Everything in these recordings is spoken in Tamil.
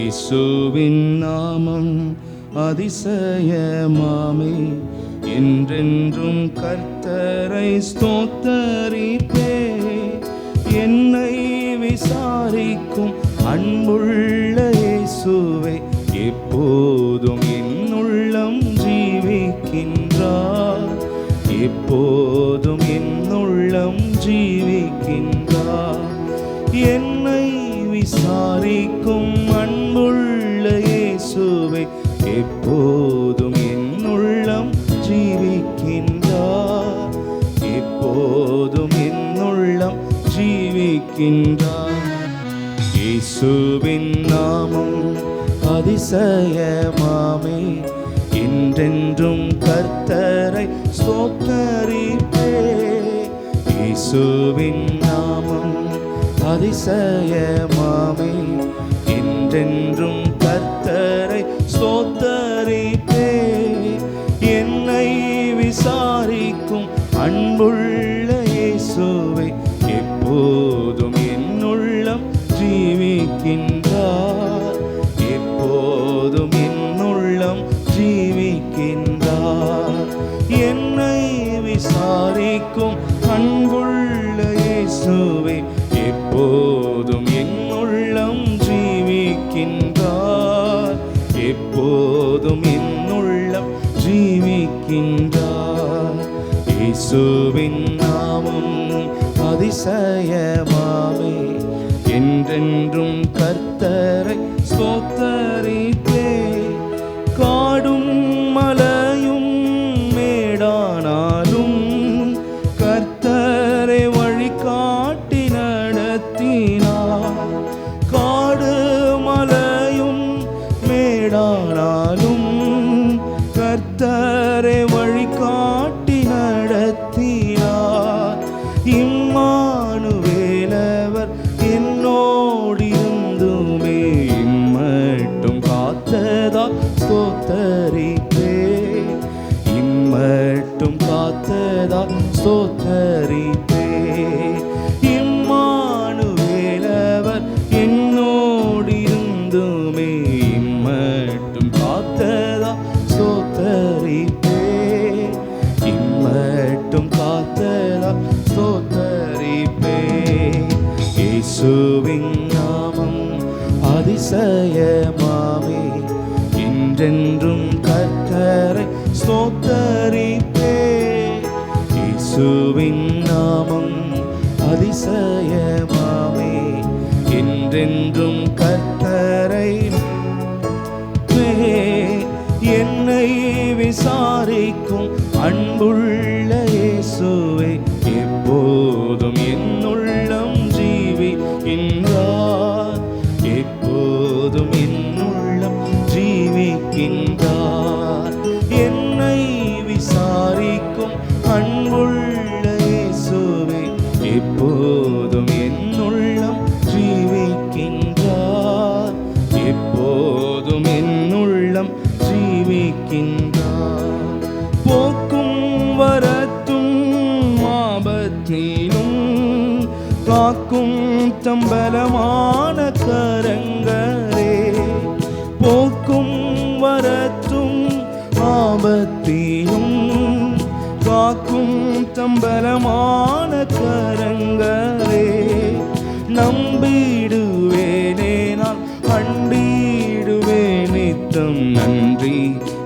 இயேசுவின் நாமம் அதிசயமாமே, என்றென்றும் கர்த்தரை ஸ்தோத்தரிப்பே. என்னை விசாரிக்கும் அன்புள்ள இயேசுவே, எப்போதும் என் உள்ளம் ஜீவிக்கின்றார், எப்போதும் என் உள்ளம் ஜீவிக்கின்றார். என்னை விசாரிக்கும் அன்புள்ள இயேசுவே, எப்போதும் என் உள்ளம் ஜீவிக்கின்றார், எப்போதும் என் உள்ளம் ஜீவிக்கின்றார். இயேசுவின் நாமம் அதிசயமாமே, என்றென்றும் கர்த்தரை ஸ்தோத்தரிப்பே. இயேசுவின் நாமம் அதிசயமாமே, என்றென்றும் கர்த்தரை ஸ்தோத்தரிப்பே. என்னை விசாரிக்கும் அன்புள்ள இயேசுவே, எப்போதும் என் உள்ளம் ஜீவிக்கின்றார், எப்போதும் என் உள்ளம் ஜீவிக்கின்றார். என்னை விசாரிக்கும் அன்புள்ள இயேசுவே, எப்போதும் என் உள்ளம் ஜீவிக்கின்றார், எப்போதும் என் உள்ளம் ஜீவிக்கின்றார். இயேசுவின் நாமம் அதிசயமாமே, என்றென்றும் கர்த்தரை ஸ்தோத்தரிப்பே. காடும் மலையும் மேடானாலும் கர்த்தரை வழிகாட்டி நடத்தினார். காடு மலையும் மேடானாலும் கர்த்தரை வழிகாட்டி நடத்தினார். இம்மானுவேலவர் என்னோடிருந்துமே, இம்மட்டும் காத்ததா ஸ்தோத்தரிப்பே, இம்மட்டும் காத்ததா ஸ்தோத்தரிப்பே. இம்மானுவேலவர் என்னோடிருந்துமே, இம்மட்டும் காத்ததா ஸ்தோத்தரிப்பே, இம்மட்டும் காத்ததா ஸ்தோத்தரிப்பே. இயேசுவின் நாமம் அதிசயமாமே, என்றென்றும் கர்த்தரை ஸ்தோத்தரிப்பே. இயேசுவின் நாமம் அதிசயமாமே, என்றென்றும் கர்த்தரை. என்னை விசாரிக்கும் அன்புள்ள இயேசுவே, எப்போதும் என் உள்ளம் ஜீவிக்கின்றார், எப்போதும் என் உள்ளம் ஜீவிக்கின்றார். என்னை விசாரிக்கும் அன்புள்ள இயேசுவே, எப்போதும் என் உள்ளம் ஜீவிக்கின்றார், எப்போதும் என் உள்ளம் ஜீவிக்கின்றார். போக்கும் வரத்தும் ஆபத்திலும் காக்கும் தம்பலமான கரங்களே, போக்கும் வரத்தும் ஆபத்திலும் காக்கும் தம்பலமான கரங்களே. நம்பிடுவேனே நான் அண்டிடுவே நித்தம், நன்றி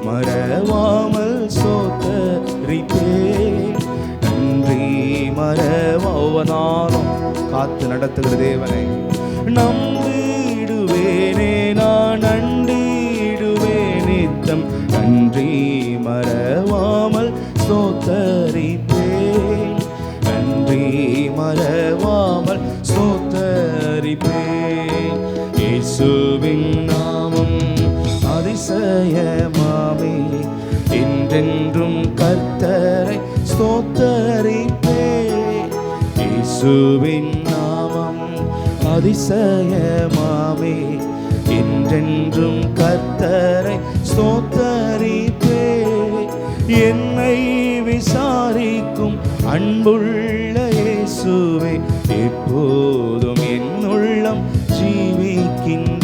மறவாமல் ஸ்தோத்தரிப்பே, நன்றி மறவானாலும் காத்து நடத்துகிற தேவனை. நம்பிடுவேனே நான் அண்டிடுவே நித்தம், நன்றி மறவாமல் ஸ்தோத்தரிப்பே, நன்றி மறவாமல் ஸ்தோத்தரிப்பே. இயேசுவின் நாமம் அதிசயமாமே, என்றென்றும் கர்த்தரை ஸ்தோத்தரிப்பே. இயேசுவின் நாமம் அதிசயமாமே, என்றென்றும் கர்த்தரை ஸ்தோத்தரிப்பே. என்னை விசாரிக்கும் அன்புள்ள இயேசுவே, எப்போதும் என் உள்ளம் ஜீவிக்கின்றார்,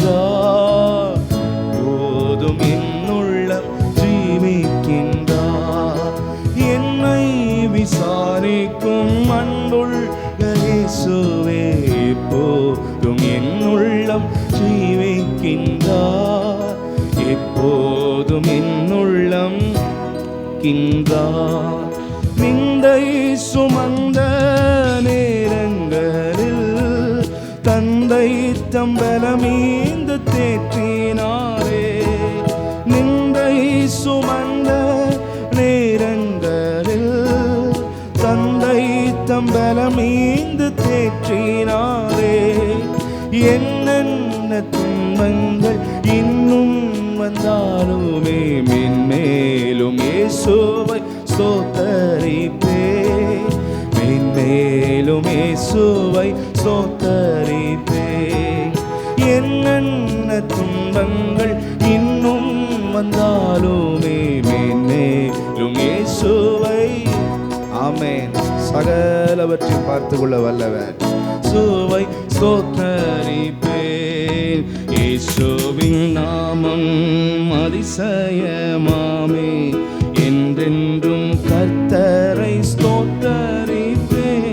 ஜீவிக்கின்றார், எப்போதும் என்னுள்ளம் கின்றார். நிந்தை சுமந்த நேரங்களில் தந்தை தம்பலமீந்து தேற்றினாரே. நிந்தை சுமந்த நேரங்களில் தந்தை தம்பலமீந்து தேற்றினாரே. என்னென்ன துன்பங்கள் இன்னும் வந்தாலுமே மென்மேலும் இயேசுவை ஸ்தோத்தரிப்பே, மென்மேலும் இயேசுவை ஸ்தோத்தரிப்பே. என்னென்ன துன்பங்கள் இன்னும் வந்தாலுமே மென்மேலும் இயேசுவை, ஆமென், சகலவற்றை பார்த்து கொள்ள வல்லவர், இயேசுவை ஸ்தோத்தரிப்பேன். இயேசுவின் நாமம் அதிசயமாமே, என்றென்றும் கர்த்தரை ஸ்தோத்தரிப்பேன்.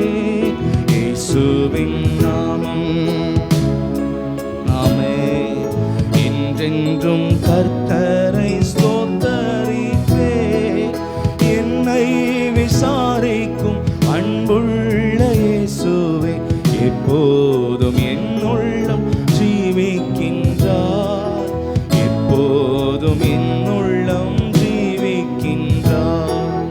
இயேசுவின் நாமம் ஆமென், என்றென்றும் கர்த்தரை ஸ்தோத்தரிப்பேன். என்னை விசாரிக்கும் அன்புள்ள இயேசுவே, எப்போதும் என்னுள்ளம் ஜீவிக்கின்றார், எப்போதும் என்னுள்ளம் ஜீவிக்கின்றார்.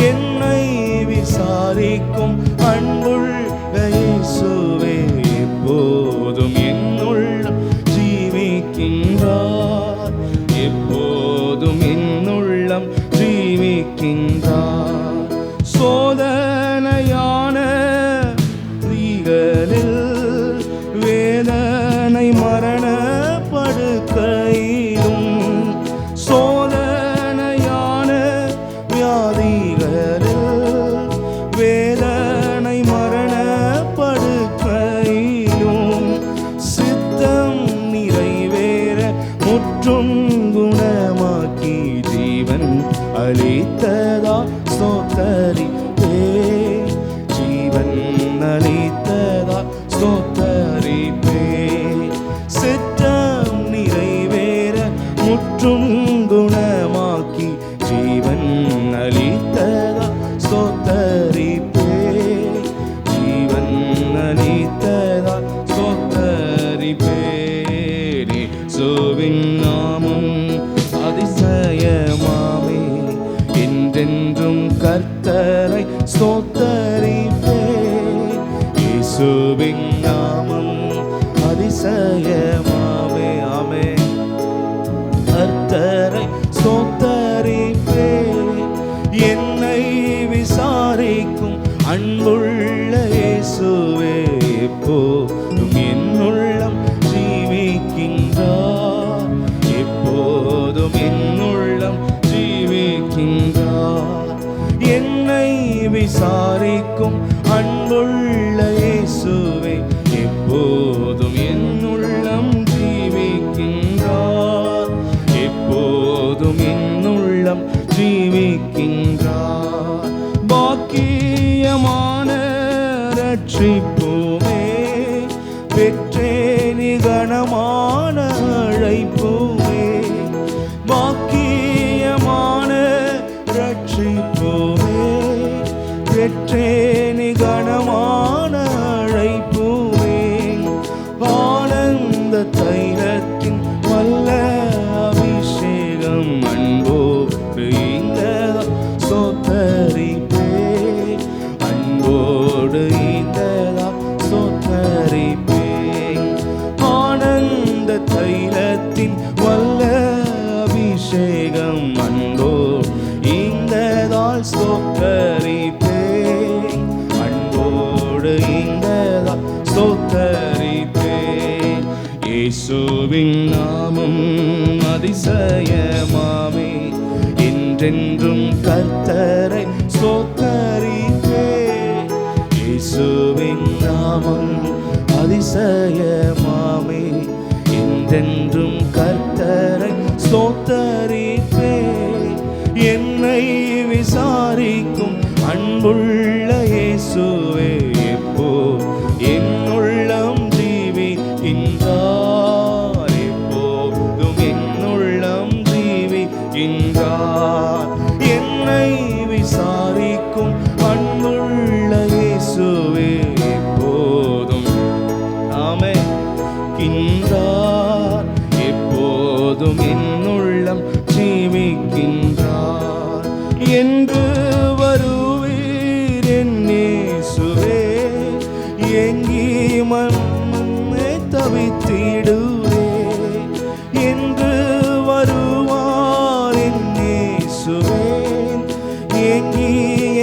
என்னை விசாரிக்கும் அன்புள்ள இயேசுவே, எப்போதும் என்னுள்ளம் ஜீவிக்கின்றார், எப்போதும் என்னுள்ளம் ஜீவிக்கின்றார். சோதனையான வேதனை மரண படுக்கையிலும், சோதனையான வியாதிகளில் வேதனை மரண படுக்கையிலும் சித்தம் நிறைவேற முற்றும் குணமாக்கி ஜீவன் அளித்ததா ஸ்தோத்தரிப்பே, ஜீவன் அளித்ததா ஸ்தோத்தரிப்பே. சித்தம் நிறைவேற முற்றும் குணமாக்கி ஜீவன் அளித்ததா ஸ்தோத்தரிப்பே, ஜீவன் அளித்ததா ஸ்தோத்தரிப்பே. இயேசுவின் நாமம் அதிசயமாமே, என்றென்றும் கர்த்தரை ஸ்தோத்தரிப்பே. இயேசுவின் நாமம் அதிசயமாமே, ஆமென், கர்த்தரை ஸ்தோத்தரிப்பே. என்னை விசாரிக்கும் அன்புள்ள இயேசுவே, எப்போதும் என்னுள்ளம் ஜீவிக்கின்றார், எப்போதும் என்னுள்ளம் ஜீவிக்கின்றார். என்னை விசாரிக்கும் அன்புள்ள இயேசுவே, எப்போதும் என்னுள்ளம் ஜீவிக்கின்றார், எப்போதும் என்னுள்ளம் ஜீவிக்கின்றார். பாக்கியமான ரட்சிப்புமே பெற்றேனி கனமான அழைப்புமே, பாக்கியமான ரட்சிப்புமே பெற்றேனி கனமான அழைப்புமே. ஆனந்த தைலத்தின் வல்ல அபிஷேகம் அன்போடு இந்ததா ஸ்தோத்தரிப்பே, அன்போடு இந்ததா ஸ்தோத்தரிப்பே. ஆனந்த தைலத்தின் வல்ல அபிஷேகம் அன்போடு இந்ததால் ஸ்தோத்தரிப்பே, அன்போடு இந்ததா ஸ்தோத்தரிப்பே. இயேசுவின் நாமம் அதிசயமாமே, என்றென்றும் கர்த்தரை ஸ்தோத்தரிப்பே. இயேசுவின் நாமம் அதிசயமாமே, என்றென்றும் கர்த்தரை ஸ்தோத்தரிப்பே. என்னை விசாரிக்கும் அன்புள்ள இயேசுவே, எப்போ என்னுள்ளம் ஜீவிக்கின்றார், எப்போ என்று வருவார் என் இயேசுவே. ஏங்கி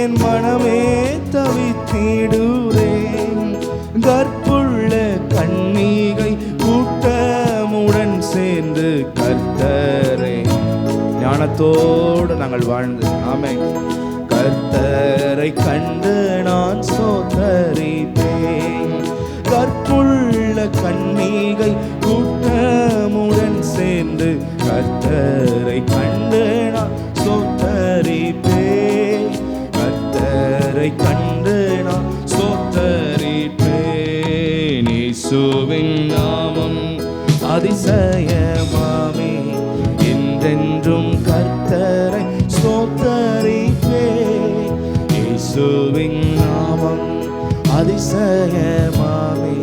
என் மனமே தவித்திடுவேன். கற்புள்ள கன்னிகை கூட்டமுடன் சேர்ந்து கர்த்தரை ஞானத்தோடு நாங்கள் வாழ்ந்து ஆமென். கர்த்தரை கண்டு நான் ஸ்தோத்தரிப்பேன். கற்புள்ள கன்னிகை கூட்டமுடன் சேர்ந்து கர்த்தரை கண்டு நான் ஸ்தோத்தரிப்பேன். கர்த்தரை கண்டு நான் ஸ்தோத்தரிப்பேன். இயேசுவின் நாமம் அதிசயமாமே. என்றென்றும் கர்த்தரை ஸ்தோத்தரிப்பேன். இயேசுவின் நாமம் அதிசயமாமே.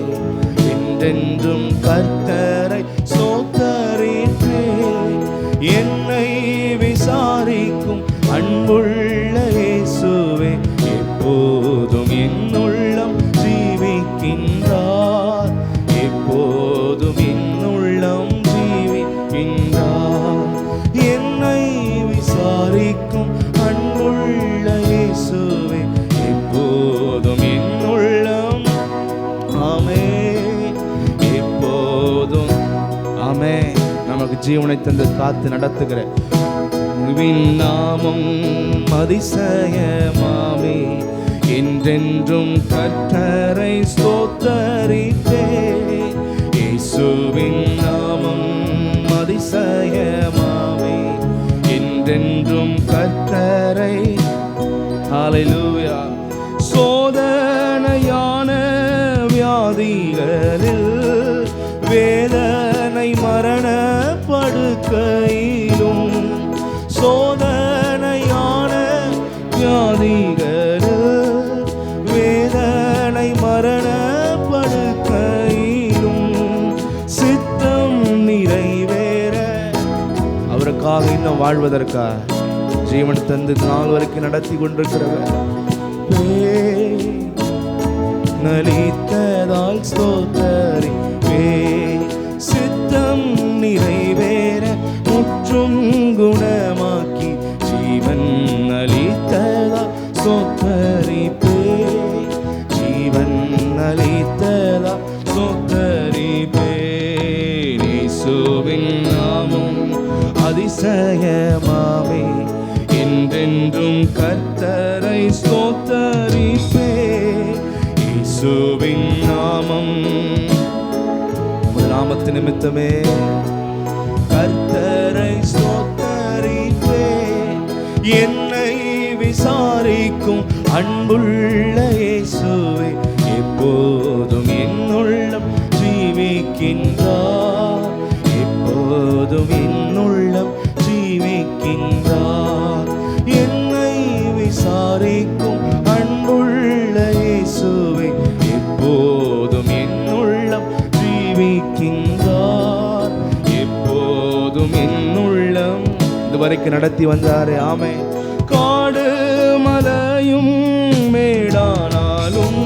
என்றென்றும் கர்த்தரை ஸ்தோத்தரிப்பேன். என்னை விசாரிக்கும் அன்புள்ள இயேசுவே எப்போதும் என் உள்ளம் ஜீவிக்கின்றார். எப்போதும் என் உள்ளம் ஜீவிக்கின்றார். என்னை விசாரிக்கும் அன்புள்ள இயேசுவே எப்போதும் என் உள்ளம் ஆமென். எப்போதும் ஆமென். நமக்கு ஜீவனை தந்து காத்து நடத்துகிற நாமம் அதிசயமாமே. என்றென்றும் கர்த்தரை ஸ்தோத்தரிப்பேன். இயேசுவின் நாமம் அதிசயமாமே. என்றென்றும் கர்த்தரை ஹல்லேலூயா. சோதனையான வியாதிகளில் வேதனை மரண படுக்கையிலும் சோதனையான வியாதிகளில் வேதனை மரண படுக்கையிலும் சித்தம் நிறைவேற அவருக்காக இன்னும் வாழ்வதற்காக ஜீவன் தந்து நாள் வரைக்கும் நடத்தி கொண்டிருக்கிறவர் நலித்ததால் ஸ்தோத்தரிப்பே. சித்தம் நிறைவேற முற்றும் குணமாக்கி ஜீவன் அளித்ததால் ஸ்தோத்தரிப்பே. ஜீவன் அளித்ததால் ஸ்தோத்தரிப்பே. இயேசுவின் நாமம் அதிசயமாமே. என்றென்றும் கர்த்தரை ஸ்தோத்தரிப்பே. இயேசுவின் நாமம் நாமத்து நிமித்தமே கர்த்தரை ஸ்தோத்தரிப்பே. என்னை விசாரிக்கும் அன்புள்ள இயேசுவே எப்போதும் என் உள்ளம் ஜீவிக்கின்றார். எப்போதும் என் உள்ளம் ஜீவிக்கின்றார். என்னை விசாரிக்கும் அன்புள்ள இயேசுவே எப்போதும் என் உள்ளம் ஜீவிக்கின்றார். எப்போதும் என் உள்ளம் இதுவரைக்கும் நடத்தி வந்தாரே ஆமென். காடு மலையும் மேடானாலும்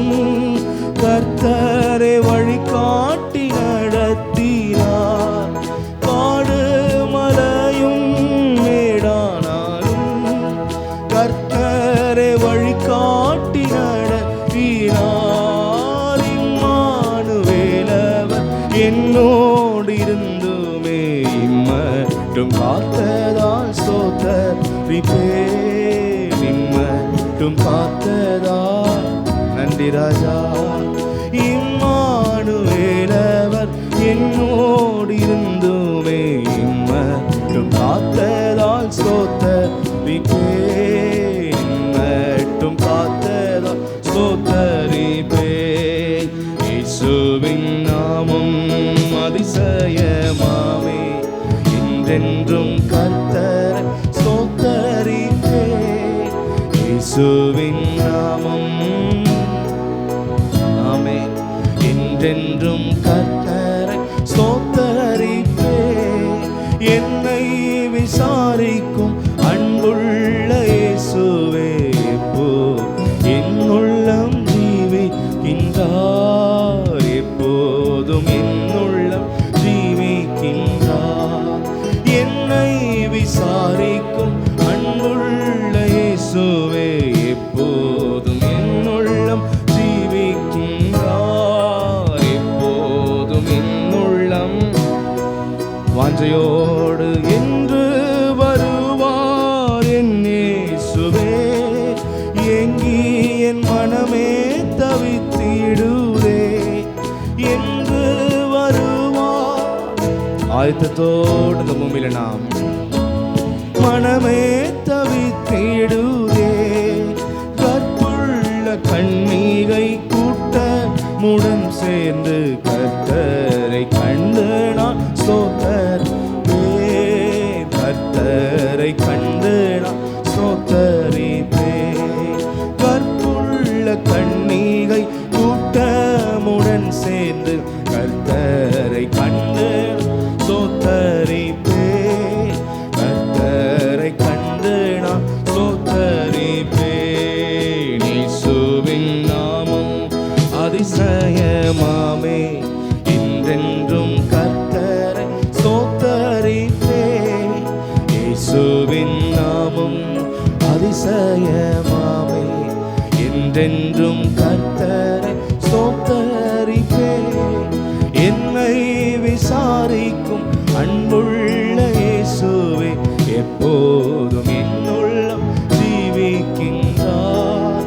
கர்த்தரை வழிகாட்டி நடத்தினார். காடு மலையும் மேடானாலும் கர்த்தரை வழிகாட்டி நடத்தினார். இம்மானுவேலவர் என்னோடு இருந்துமே இம்மட்டும் காத்ததால் ஸ்தோத்தரிப்பேன். இம்மட்டும் காத்ததால் நன்றி ராஜா. இம்மானுவேலவர் என்னோடு இருந்துமே இம்மட்டும் காத்ததால் ஸ்தோத்தரிப்பேன். இம்மட்டும் காத்ததால் ஸ்தோத்தரிப்பேன். இயேசுவின் நாமம் அதிசயமாமே. என்றென்றும் கர்த்தரை ஸ்தோத்தரிப்பேன். இயேசுவின் நாமம் ஆமென். என்றென்றும் கர்த்தரை ஸ்தோத்தரிப்பேன். என்னை விசாரிக்கும் அன்புள்ள இயேசுவே எப்போ என் உள்ளம் ஜீவிக்கின்றார். எப்போதும் என் உள்ளம் ஜீவிக்கின்றார். என்னோடு என்று வருவார் என் இயேசுவே. ஏங்கி என் மனமே தவித்திடுதே என்று வருவார். ஆயத்தத்தோடு இந்த பூமியில நாம் மனமே தவித்திடுதே. கற்புள்ள கண்ணீரை கூட்டமுடன் சேர்ந்து கர்த்தரை கண்டு நான் ஸ்தோத்தரிப்பேன். கர்த்தரை கண்டு நான் ஸ்தோத்தரிப்பேன். கற்புள்ள கண்ணீரை கூட்டமுடன் சேர்ந்து கர்த்தரை கண்டு ஸ்தோத்தரிப்பேன். கர்த்தரை கண்டு நான் ஸ்தோத்தரிப்பேன். இயேசுவின் நாமம் அதிசயமாமே, என்றென்றும் கர்த்தரை ஸ்தோத்தரிப்பேன். இயேசுவின் நாமம் அதிசயமாமே, என்றென்றும் கர்த்தரை ஸ்தோத்தரிப்பேன். என்னை விசாரிக்கும் அன்புள்ள இயேசுவே, எப்போதும் என்னுள்ளம் ஜீவிக்கின்றார்.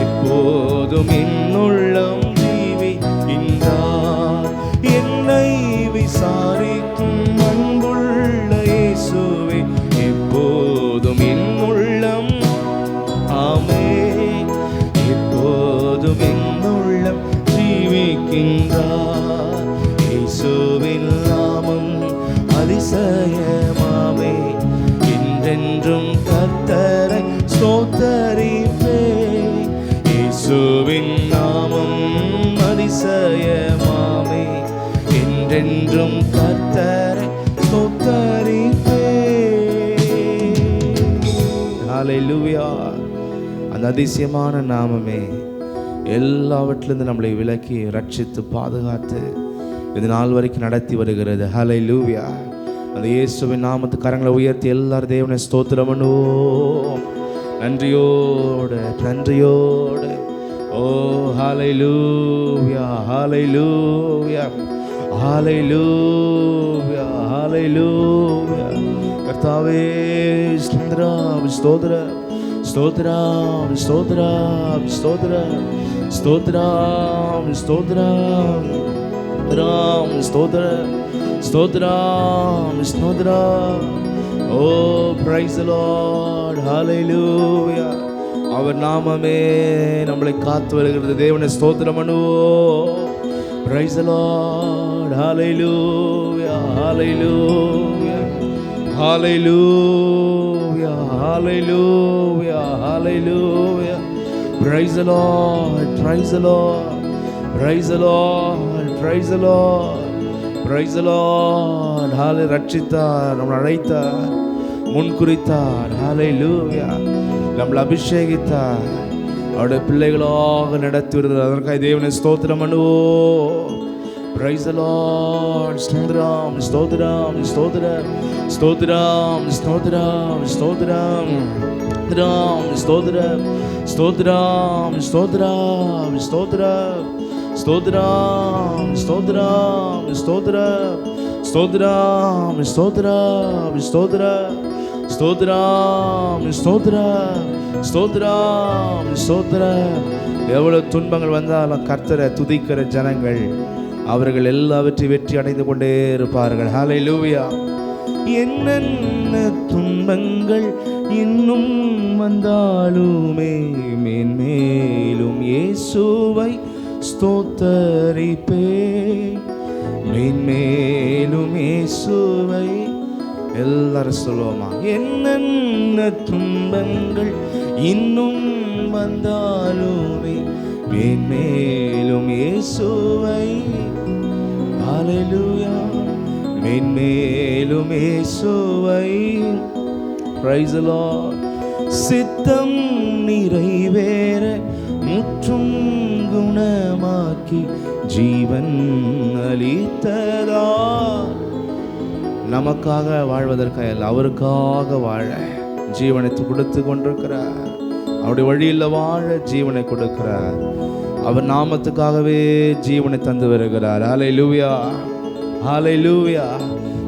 எப்போதும் என்னுள்ளம் ஜீவிக்கின்றார். என்னை விசாரிக்கும் அன்புள்ள இயேசுவே, எப்போதும் என்னுள்ளம் ஆமே, எப்போதும் என்னுள்ளம் ஜீவிக்கின்றார். இயேசுவின் நாமம் அதிசயமாமே, என்றென்றும் கர்த்தரை ஸ்தோத்தரிப்பேன். இயேசுவின் நாமம் அதிசயமாமே, என்றென்றும் கர்த்தரை ஸ்தோத்தரிப்பேன். ஹல்லேலூயா. அந்த அதிசயமான நாமமே எல்லாவற்றிலிருந்து நம்மளை விலக்கி ரட்சித்து பாதுகாத்து இது நாள் வரைக்கும் நடத்தி வருகிறது. ஹல்லேலூயா. அந்த இயேசுவின் நாமத்து கரங்களை உயர்த்தி எல்லாரும் தேவனை ஸ்தோத்திரம் பண்ணுவோம். நன்றியோடு நன்றியோடு. ஓ ஹல்லேலூயா, ஹல்லேலூயா, ஹல்லேலூயா, ஹல்லேலூயா. கர்த்தாவே ஸ்தோத்திரம், ஸ்தோத்திரம், ஸ்தோத்திரம், ஸ்தோத்திரம், ஸ்தோத்திரம், ஸ்தோத்திரம், ஸ்தோத்திரம், ஸ்தோத்திரம், ஸ்தோத்திரம், ஸ்தோத்திரம். ஓ பிரைஸ் தி லார்ட். ஹல்லேலூயா. அவர் நாமமே நம்மளை காத்து வருகிறது. தேவனை ஸ்தோத்திரம் பண்ணுவோம். Praise the Lord. Hallelujah, hallelujah, hallelujah, hallelujah, hallelujah. Praise the Lord, praise the Lord, praise the Lord, praise the Lord, praise the Lord. ஹல்லே. ரட்சித்தார், நம்மளை அழைத்தார், முன்குறித்தார். ஹல்லேலூயா. நம்மளை அபிஷேகித்தார், அவருடைய பிள்ளைகளாக நடத்தி வருகிறார். அதற்காக தேவனை ஸ்தோத்திரம் பண்ணுவோம். Praise the Lord. ஸ்தோத்திரம், ஸ்தோத்திரம், ஸ்தோத்திரம், ஸ்தோத்திரம், ஸ்தோத்திரம், ஸ்தோத்திரம், ஸ்தோத்திரம், ஸ்தோத்திரம், ஸ்தோத்திரம், ஸ்தோத்திரம், ஸ்தோத்திரம், ஸ்தோத்திரம், ஸ்தோத்திரம், ஸ்தோத்திரம், ஸ்தோத்திரம், ஸ்தோத்திரம், ஸ்தோத்திரம், ஸ்தோத்திரம், ஸ்தோத்திரம், ஸ்தோத்திரம். எவ்வளவு துன்பங்கள் வந்தாலும் கர்த்தரை துதிக்கிற ஜனங்கள் அவர்கள் எல்லாவற்றையும் வெற்றி அடைந்து கொண்டே இருப்பார்கள். ஹல்லேலூயா. என்னென்ன துன்பங்கள் இன்னும் வந்தாலுமே மேன்மேலும் இயேசுவை ஸ்தோத்தரிப்பேன். மேன்மேலும் இயேசுவை. எல்லாரும் சொல்லுவோமா? என்னென்ன துன்பங்கள் இன்னும் வந்தாலுமே மேன்மேலும் இயேசுவை. ஹல்லேலூயா. மேன்மேலும் இயேசுவை. Price the Lord. சித்தம் நிறைவேற முற்றும் குணமாக்கி ஜீவன் அளித்ததா. நமக்காக வாழ்வதற்காக அல்ல, அவருக்காக வாழ ஜீவனை கொடுத்து கொண்டிருக்கிறார். அவருடைய வழியில் வாழ ஜீவனை கொடுக்கிறார். அவர் நாமத்துக்காகவே ஜீவனை தந்து வருகிறார். ஹல்லேலூயா, ஹல்லேலூயா.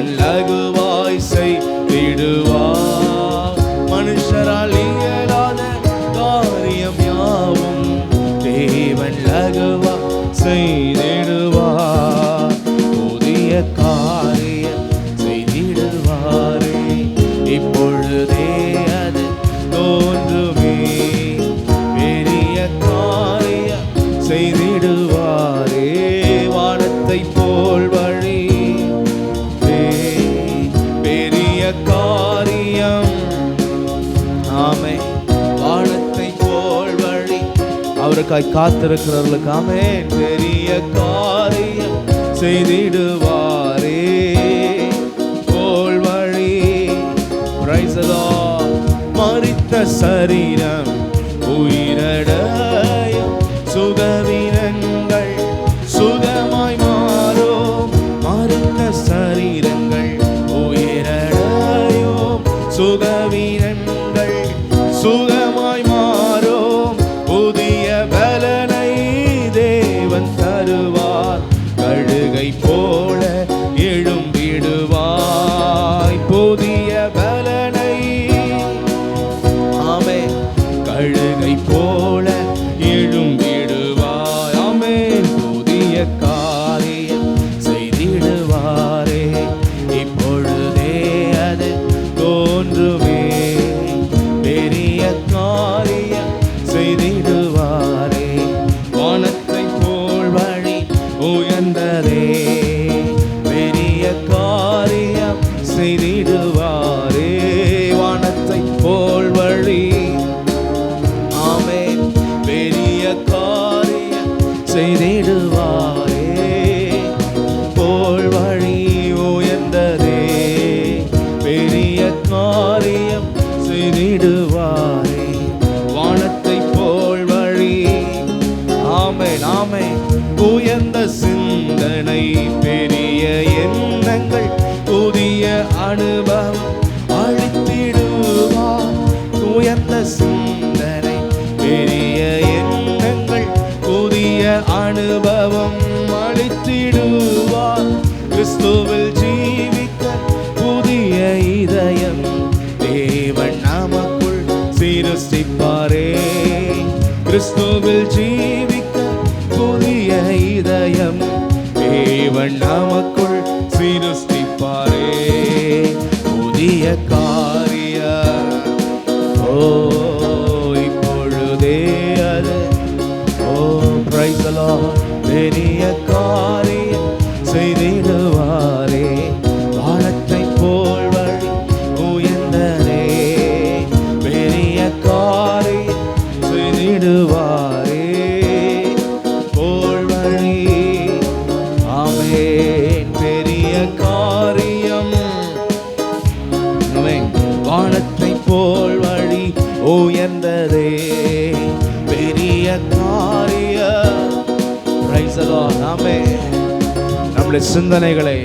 தேவன் லகுவாய் செய்திடுவார். மனுஷரால் இயலாத காரியம் யாவும் தேவன் லகுவாய் செய்திடுவார். புதிய காரியம் செய்திடுவாரே, இப்பொழுதே அது தோன்றுமே. பெரிய காரியம் செய்திடுவாரே, வானத்தை போல் வழி. பெரிய காரியம், ஆமே, வானத்தை போல் வழி. அவருக்காய் காத்திருக்கிறவர்களுக்கு ஆமே, பெரிய காரியம் செய்திடுவாரே போல் வழி. Praise the Lord. மரித்த சரீரம் உயிரடையும், சுகவீனங்கள் சுகமாய் மாறும். மரித்த சரீரங்கள் உயிரடையும், சுகவீனங்கள் சுகமாய் மாறும். புதிய பலனை தேவன் தருவார், கழுகை போல எழும்பிடுவாய். புதிய பலனை, ஆமே, கழுகை போல எழும்பிடுவாய். ஆமே, புதிய காரியம் செய்திடுவாரே, இப்பொழுதே அது தோன்றுமே. பெரிய காரியம் செய்திடுவாரே, வானத்தை போல் வழி உயர்ந்ததே. பெரிய காரியம் செய்திடுவாரே, வானத்தை போல் வழி. ஆமே, பெரிய காரியம் செய்திடுவாரே, போல் வழி உயர்ந்ததே. பெரிய காரியம் செய்திடுவாரே, வானத்தை போல் வழி. ஆமே, ஆமே, உயர்ந்த சிந்தனை, பெரிய எண்ணங்கள், புதிய அனுபவம் அளித்திடுவார். உயர்ந்த சிந்தனை, பெரிய எண்ணங்கள், புதிய அனுபவம் அளித்திடுவார். கிறிஸ்துவில் ஜீவிக்க புதிய இதயம் தேவன் நமக்குள் சிருஷ்டிப்பாரே. கிறிஸ்துவில் ஜீவிக்க புதிய இதயம் தேவன் நமக்குள் சிருஷ்டிப்பாரே. புதிய காரியம், ஓ, இப்பொழுதே அது, ஓ, praise the Lord. பெரிய காரியம் செய்திடுவாரே, வானத்தை போல் வழி உயர்ந்ததே. பெரிய காரியம் செய்திடுவாரே, போல் வழி. ஆமென், பெரிய காரியம், வானத்தை போல் வழி உயர்ந்ததே. பெரிய காரியம். Praise the Lord. ஆமென். நம்முடைய சிந்தனைகளை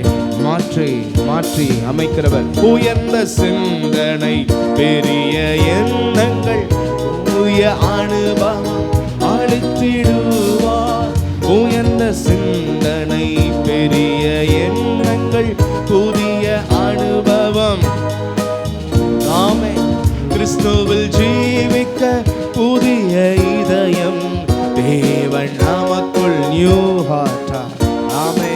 மாற்றி மாற்றி அமைக்கிறவர். உயர்ந்த சிந்தனை, பெரிய எண்ணங்கள், புதிய அனுபவம் அளித்திடுவார். உயர்ந்த சிந்தனை, பெரிய எண்ணங்கள், புதிய அனுபவம். ஆமே, கிறிஸ்துவில் ஜீவிக்க புதிய இதயம் தேவன் நமக்குள் நியூ ஹார்ட். ஆமே,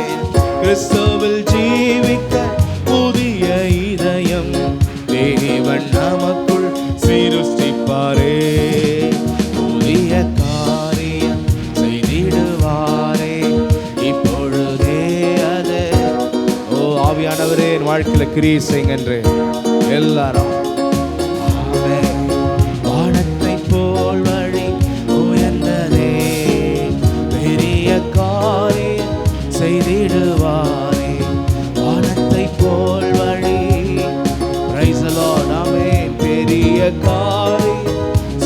கிறிஸ்துவில் ஜீவிக்க புதிய இதயம் தேவன் நமக்குள் சிருஷ்டிப்பாரே. புதிய காரியம் செய்திடுவாரே, இப்பொழுதே அது. ஓ ஆவியானவரே, என் வாழ்க்கையில கிரியை செய்யுங்க என்று எல்லாரும். வானத்தை போல் வழி உயர்ந்ததே, பெரிய காரியம் செய்திடுவாரே, வானத்தை போல் வழி. Praise the Lord. ஆமென். பெரிய காரியம்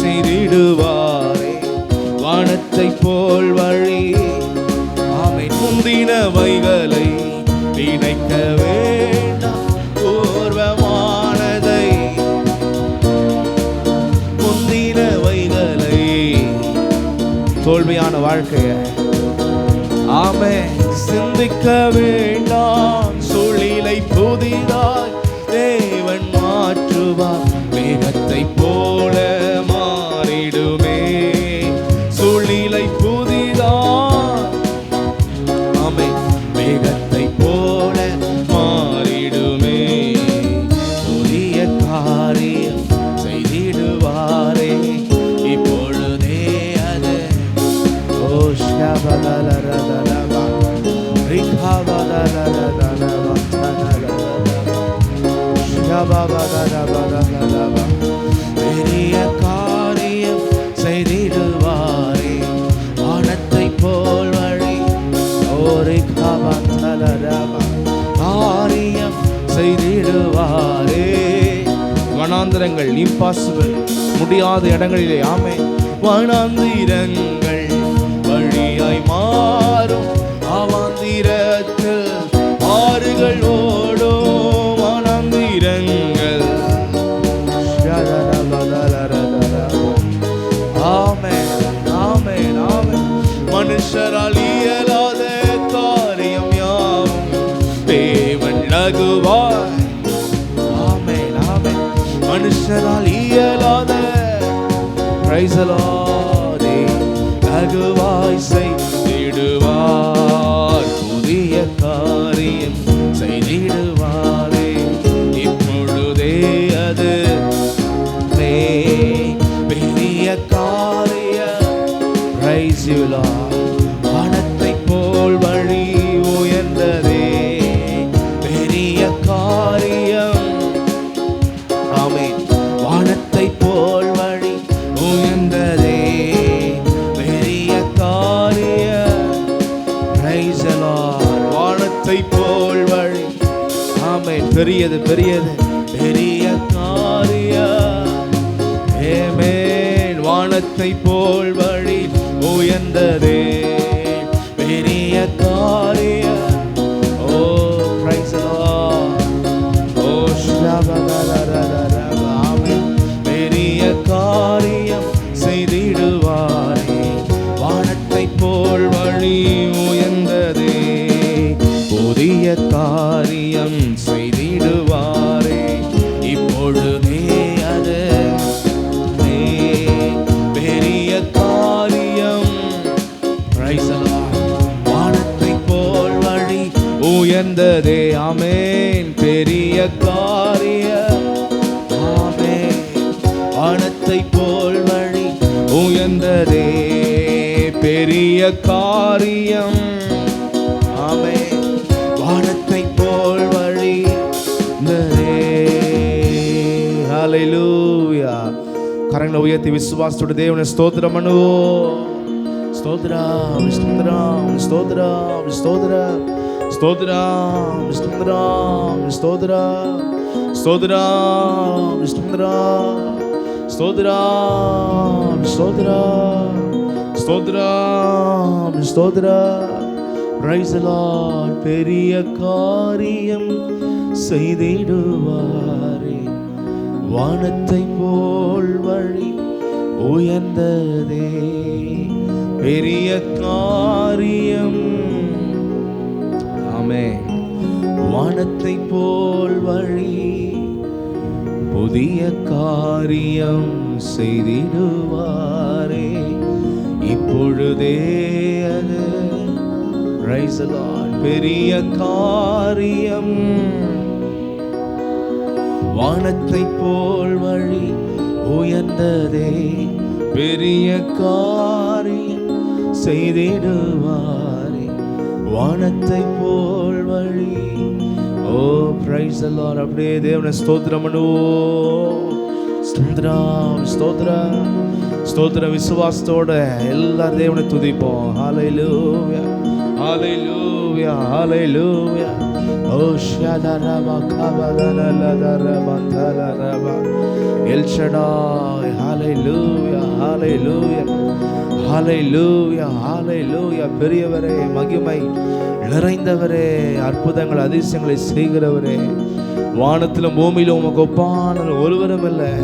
செய்திடுவாரே, வானத்தை போல் வழி. ஆமென். முந்தினவைகளை நினைக்க வேண்டாம், பூர்வமானதை. முந்தினவைகளை, தோல்வியான வாழ்க்கைய ஆமென் சிந்திக்க வேண்டாம், சூழ்நிலை புதிய பெரிய காரியம் செய்திடுவாரே, வானத்தை போல் வழி ஒரு காரியம் செய்திடுவாரே. வனாந்திரங்கள் இம்பாசிபிள், முடியாத இடங்களிலே, ஆமே, வனாந்திரங்கள் வழியாய் மாறும், அவாந்திரத்தில் ஆறுகள் ஓடும், வனாந்திரங்கள். ஆமென், ஆமென், ஆமென். மனுஷரால் இயலாத காரியம் யாவும் தேவன் லகுவாய். ஆமென், ஆமென். மனுஷரால் இயலாத பிரைஸ் தி லார்ட் லகுவாய் செய்திடுவார், புதிய காரியம் செய்திடுவாரே, இப்பொழுதே அது பெரிய காரியம். Price you Lord. வானத்தை போல் வழி உயர்ந்ததே, பெரிய காரியம். ஆமென். வானத்தை போல் வழி உயர்ந்ததே, பெரிய காரியம். Price the Lord. வானத்தை போல் வழி, ஆமென், பெரியது பெரியது பெரிய காரியம். ஆமென். வானத்தை போல் வழி உயர்ந்ததே, பெரிய காரியம். ஓ பிரைஸ் தி லார்ட். ஓ ஆமென். பெரிய காரியம் செய்திடுவாரே, வானத்தை போல் வழி உயர்ந்ததே, புதிய காரியம் செய்திடுவாரே, இப்பொழுதே அது பெரிய காரியம். Price the Lord. வானத்தை போல் வழி உயர்ந்ததே, ஆமென், பெரிய காரியம். ஆமென். வானத்தை போல் வழி உயர்ந்ததே, பெரிய காரியம். ஆமென். வானத்தை போல் வழி. ஹல்லேலூயா. கரங்களை உயர்த்தி விசுவாசத்தோட தேவனை ஸ்தோத்திரம் பண்ணுவோம். ஸ்தோத்திரம், ஸ்தோத்திரம், ஸ்தோத்திரம், ஸ்தோத்திரம், ஸ்தோத்திரம், ஸ்தோத்திரம், ஸ்தோத்திரம், ஸ்தோத்திரம், ஸ்தோத்திரம், ஸ்தோத்திரம், ஸ்தோத்திரம், ஸ்தோத்திரம். Price the Lord. பெரிய காரியம் செய்திடுவாரே, வானத்தை போல் வழி உயர்ந்ததே, பெரிய காரியம். ஆமென். வானத்தை போல் வழி, புதிய காரியம் செய்திடுவாரே, இப்பொழுதே அது. Price the Lord. பெரிய காரியம். வானத்தை போல் வழி உயர்ந்ததே, பெரிய காரியம் செய்திடுவாரே, வானத்தை போல் வழி. ஓ பிரைஸ் தி லார்ட். அப்படியே தேவனை ஸ்தோத்திரம் பண்ணுவோம். ஸ்தோத்திரம், ஸ்தோத்திரம், ஸ்தோத்திரம். விசுவாசத்தோட எல்லா தேவனை துதிப்போம். ஹல்லேலூயா, ஹல்லேலூயா, ஹல்லேலூயா. ஓ ஷாதரபா கபதலலதரபா தலரபா எல் ஷடாய். ஹல்லேலூயா, ஹல்லேலூயா, ஹல்லேலூயா, ஹல்லேலூயா. பெரியவரே, மகிமை நிறைந்தவரே, அற்புதங்கள் அதிசயங்களை செய்கிறவரே, வானத்திலும் பூமியிலும் உமக்கு ஒப்பான ஒருவரும் இல்லை.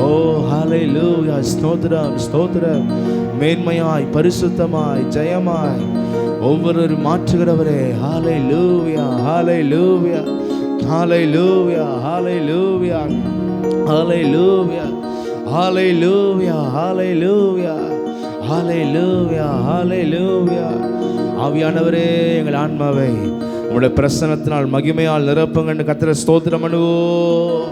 ஓ ஹல்லேலூயா. ஸ்தோத்திரம், ஸ்தோத்திரம். மேன்மையாய், பரிசுத்தமாய், ஜெயமாய் ஒவ்வொரு மாற்றுகிறவரே. ஹல்லேலூயா, hallelujah, hallelujah, hallelujah, hallelujah, hallelujah, hallelujah, hallelujah, ஹல்லேலூயா. ஆவியானவரே, எங்கள் ஆன்மாவை உங்களுடைய பிரசன்னத்தினால் மகிமையால் நிரப்புங்கன்னு கர்த்தரை ஸ்தோத்திரம் பண்ணுவோம்.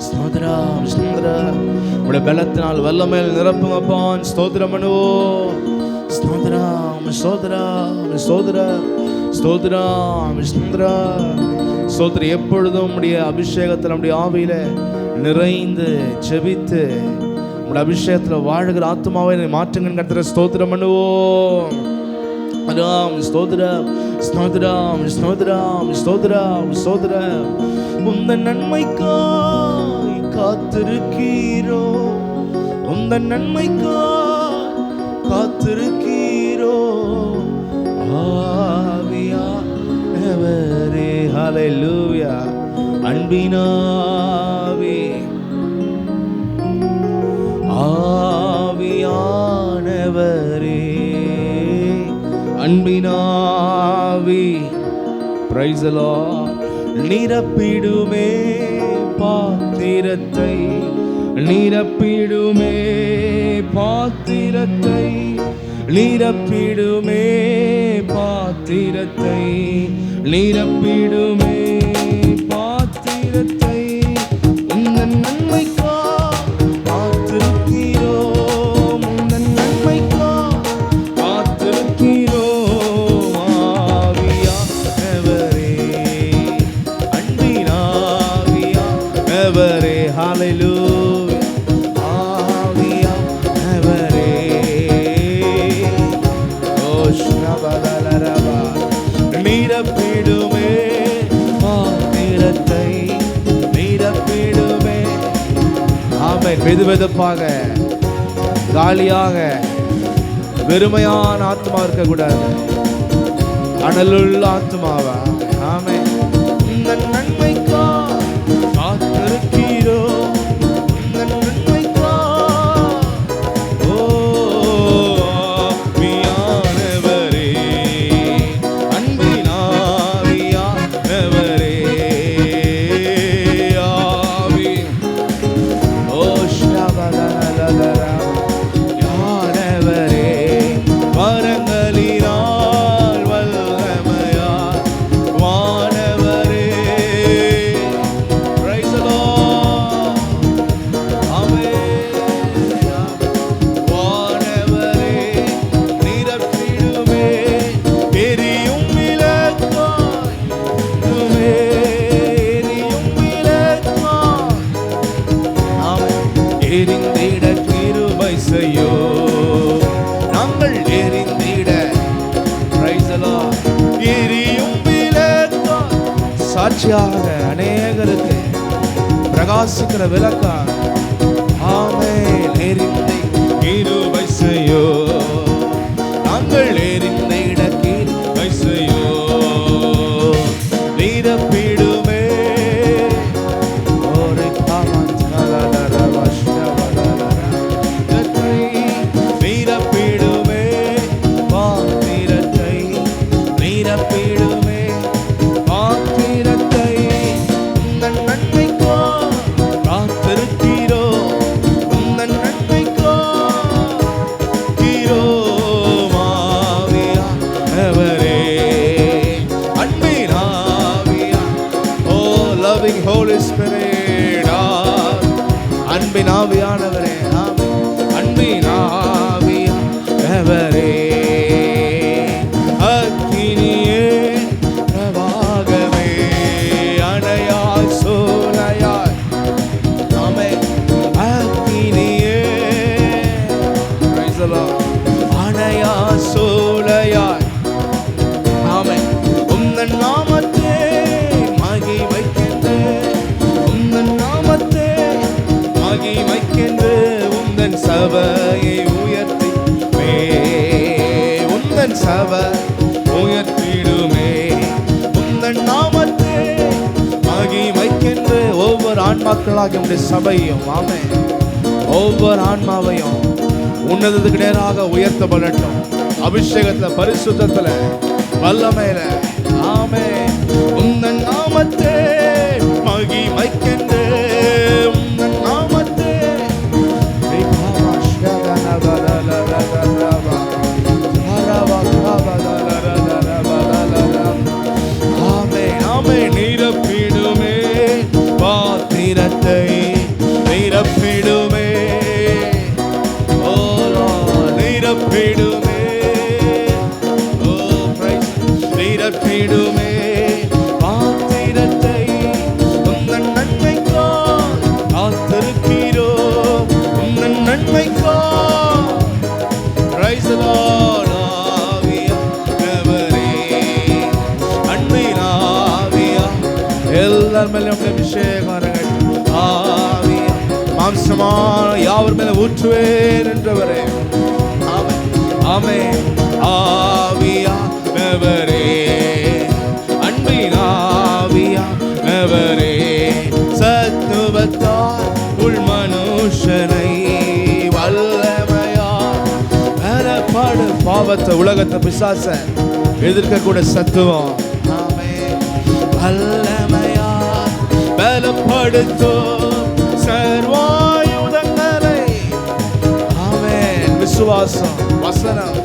ஸ்தோத்திரம், ஸ்தோத்திரம். உங்களுடைய பலத்தினால் வல்லமையில் நிரப்புங்கப்பான். ஸ்தோத்திரம் பண்ணுவோம். ஸ்தோத்திரம், ஸ்தோத்திரம், ஸ்தோத்திரம், ஸ்தோத்திரம், ஸ்தோத்திரம், ஸ்தோத்திரம். எப்பொழுதும் உம்முடைய அபிஷேகத்தில் நம்முடைய ஆவியில நிறைந்து ஜெபித்து உம்முடைய அபிஷேகத்தில் வாழுகிற ஆத்மாவை மாற்றுங்க கர்த்தரை ஸ்தோத்திரம் பண்ணுவோம். ஸ்தோத்திரம் ஸ்தோத்திரம் ஸ்தோத்திரம் ஸ்தோத்திரம் ஸ்தோத்திரம். உந்தன் நன்மைக்காய் காத்திருக்கிறோ, உந்தன் நன்மைக்காய் காத்திருக்கிறோ ஆவியானவரே. ஹல்லேலூயா. அன்பினாவே ஆவியானவரே, அன்பினாவி பிரைஸ் தி லார்ட். நிரப்பிடுமே பாத்திரத்தை, நிரப்பிடுமே பாத்திரத்தை, நிரப்பிடுமே பாத்திரத்தை, நிரப்பிடுமே பாத்திரத்தை. உந்தன் நன்மைக்கா காத்திருக்கிறோம், உந்தன் நன்மைக்கா காத்திருக்கிறோம் ஆவியானவரே, அன்பினாவியானவரே. ஹல்லேலூயா. ஆவியானவரே ஓஷ்ணபலரபா. நிரப்பிடுமே பாத்திரத்தை, நிரப்பிடுமே. ஆமென். வெதுவெதுப்பாக காலியாக வெறுமையான ஆத்மா இருக்கக்கூடாது, அனலுள்ள ஆத்மாவா. ஆமென். உந்தன் நன்மைக்கா காத்திருக்கிறோ, உந்தன் நன்மைக்கா ஓ ஆவியானவரே, அன்பினாவியானவரே. ஆவி ஓ ஷபலலலலரா யானவரே. வரங்களினால் வல்லமையால் வானவரே. Praise the Lord. ஆமென். வானவரே நிரப்பிடுமே எரியும் விளக்காய், எரியும் விளக்காய். ஆமென். எரிந்திட கிருபை செய்யோ, நாங்கள் எரிந்திட. Praise the Lord. எரியும் விளக்காய், சாட்சியாக அநேகருக்கு பிரகாசிக்கிற விளக்கா. ஆமென். எரிந்தை கிருபை செய்யோ, நாங்கள் எரிந்திட கிருபை செய்யோ. நிரப்பிடுமே ஒரு நிரப்பிடுமே பாத்திரத்தை, நிரப்பிடுமே பாத்திரத்தை. உந்தன் நன்மைக்கோ காத்திருக்கிறோ, உந்தன் நன்மைக்கோ கீரோ ஆவியானவரே, அன்பினாவியா. Oh loving Holy Spirit. அன்பினாவியானவரே. ஆமென். அன்பினாவியானவரே. அக்கினியே பிரவாகமே அணையாய் சோலையாய். ஆமென். அக்கினியே Praise the Lord. அணையாய் சோலையாய். ஆமென். உந்தன் நாமத்தை மகிமைக்கென்று, உந்தன் நாமத்தை மகிமைக்கென்று உந்தன் சபையை உயர்த்திடுமே, உந்தன் சபை உயர்த்திடுமே. உந்தன் நாமத்தை மகிமைக்கென்று ஒவ்வொரு ஆன்மாக்களாகிய உடைய சபையும், ஆமென், ஒவ்வொரு ஆன்மாவையும் உன்னதத்துக்கு நேராக உயர்த்தப்படட்டும். அபிஷேகத்துல, பரிசுத்தத்துல, வல்லமையில. ஆமென். உந்தன் நாமத்தை மகிமைக்கென்று, உந்தன் நாமத்தை ஆமென். ஆமென். நிரப்பிடுமே பாத்திரத்தை, நிரப்பிடுமே. ஓ நிரப்பிடுமே. ஓ பிரைஸ். நிரப்பிடுமே பாத்திரத்தை. எல்லார் மேலும் நம்முடைய அபிஷேகம் இறங்கட்டும். ஆவியா மாம்சமான யாவர் மேல ஊற்றுவேன் என்றவரே. ஆமென் ஆமென். ஆவியானவரே, அன்பின் ஆவியானவரே, சத்துவத்தால் உள் மனுஷனை வல்லமையா பலப்படு. பாவத்தை உலகத்தை பிசாச எதிர்க்க கூட சத்துவம் வல்லமையா பலப்படுத்தும் சர்வாயுதங்களை. ஆமென். விசுவாசம், வசனம்,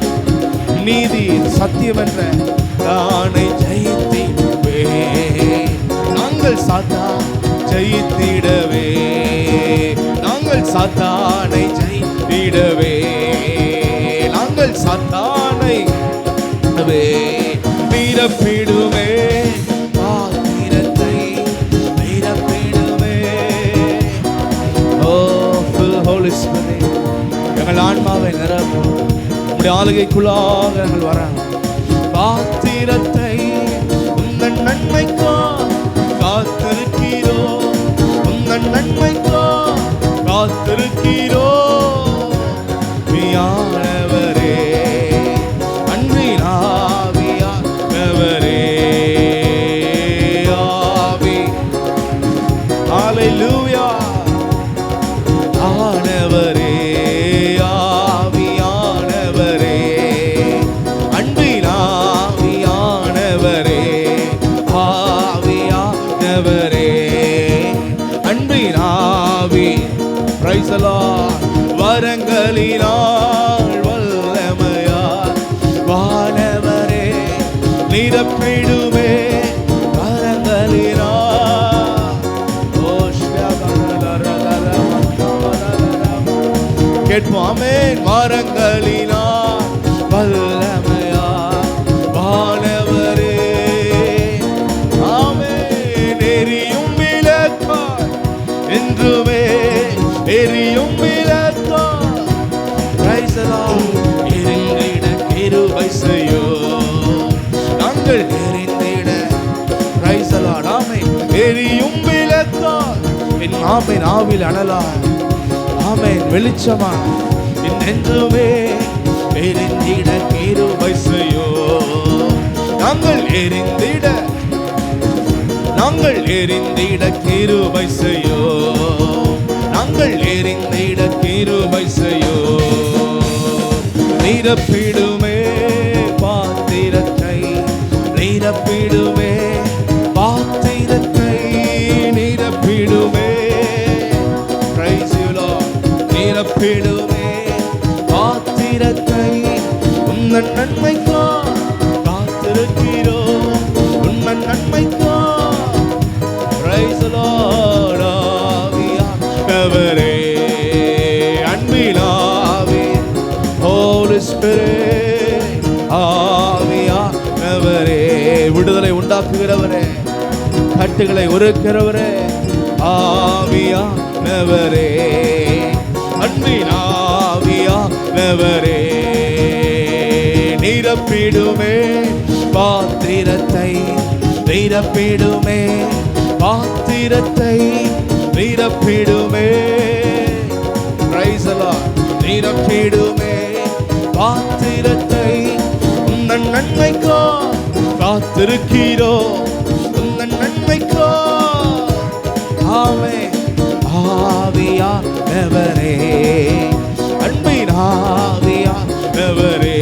நீதி, சத்தியம் என்ற தானை ஜெயித்திடவே நாங்கள் சாத்தா ஜெயித்திடவே நாங்கள் சாத்தானை ஜெயித்திடவே நாங்கள் சாத்தானை நிரப்பிடுவே பாத்திரத்தை நிரப்பிடுவே. ஓ full Holy Spirit, எங்கள் ஆன்மாவை நிரப்பும். உம்முடைய ஆளுகைக்குள்ளாக நாங்கள் வர பாத்திரத்தை உங்கள் நன்மைக்கோ காத்திருக்கிறோ, உங்கள் நன்மைக்கோ காத்திருக்கிறோ. ஆவியானவரே, அன்பின் ஆவியானவரே, ஆவி ஹல்லேலூயா ஆனவரே, ஆவியானவரே, அன்பின் ஆவியானவரே, ஆவியானவரே, அன்பின் ஆவி. Price the Lord. வரங்களினால் வல்லமையால் வானவரே நிரப்பிடுமே வரங்களினால். கேட்போம். ஆமென். வரங்களினால் வல்லமையால் வானவரே. ஆமென். எரியும் விளக்காய் என்றுமே எரியும் விளக்காய். Price the Lord. எரிந்திட கிருபை செய்யும் நாங்கள் எரிந்திட. Price the Lord. ஆமென். எரியும் விளக்காய் என் ஆமென் ஆவில் அனலாய். ஆமென். வெளிச்சமா என்றுமே எரிந்திட கிருபை செய்யும் நாங்கள் எரிந்திட நாங்கள் எரிந்திட கிருபை செய்யும் நாங்கள் எரிந்திட கிருபை செய்யும். நிரப்பிடுமே பாத்திரத்தை நிரப்பிடுமே பாத்திரத்தை நிரப்பிடுமே. Praise you Lord. நிரப்பிடுமே பாத்திரத்தை உங்கள் நன்மைக்கோ காத்திருக்கிறோம் உங்கள் நன்மைக்கோ. Price the Lord. ஆவியானவரே, அன்பின் ஆவி, ஹோலி ஸ்பிரிட், ஆவியானவரே, விடுதலை உண்டாக்குகிறவரே, கட்டுகளை உருக்கிறவரே, ஆவியானவரே, அன்பின் ஆவியானவரே, நிரப்பிடுமே பாத்திரத்தை நிரப்பிடுமே பாத்திரத்தை நிரப்பிடுமே. Price the Lord. நிரப்பிடுமே பாத்திரத்தை உங்கள் நன்மைக்கோ காத்திருக்கிறோ உங்கள் நன்மைக்கோ. ஆமென். ஆவியானவரே, அன்பின் ஆவியானவரே,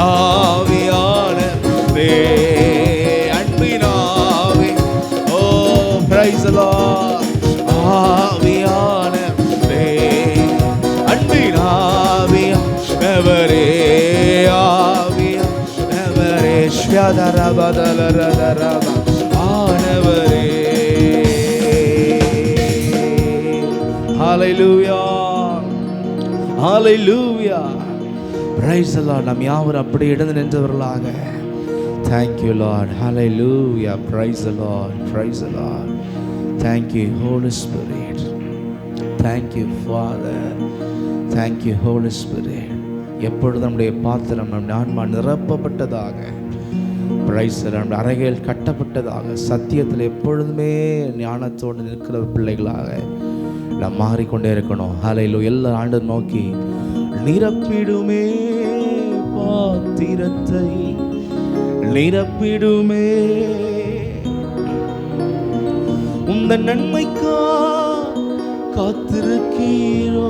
ஆவியானவரே, அன்பின் ஆவி. ஓ பிரைஸ் தி லார்ட். ஆவியானவரே, அன்பின் ஆவியானவரே, ஆவியானவரே, ஷ்யதரபதலரதரப ஆனவரே. ஹல்லேலூயா ஹல்லேலூயா. Praise the Lord. நாம் யாவரும் அப்படி எழுந்து நின்றவர்களாக. Thank you Lord. Hallelujah. Praise the Lord. Praise the Lord. Thank you Holy Spirit. Thank you Father. Thank you Holy Spirit. எப்பொழுது நம்முடைய பாத்திரம் நம்முடைய ஆன்மா நிரப்பப்பட்டதாக நம்முடைய அறைகள் கட்டப்பட்டதாக சத்தியத்தில் எப்பொழுதுமே ஞானத்தோடு நிற்கிற பிள்ளைகளாக நாம் மாறிக்கொண்டே இருக்கணும். ஹல்லேலூயா. எல்லா ஆண்டு நோக்கி நிரப்பிடுமே பாத்திரத்தை நிரப்பிடுமே உந்தன் நன்மைக்கா காத்திருக்கிறோ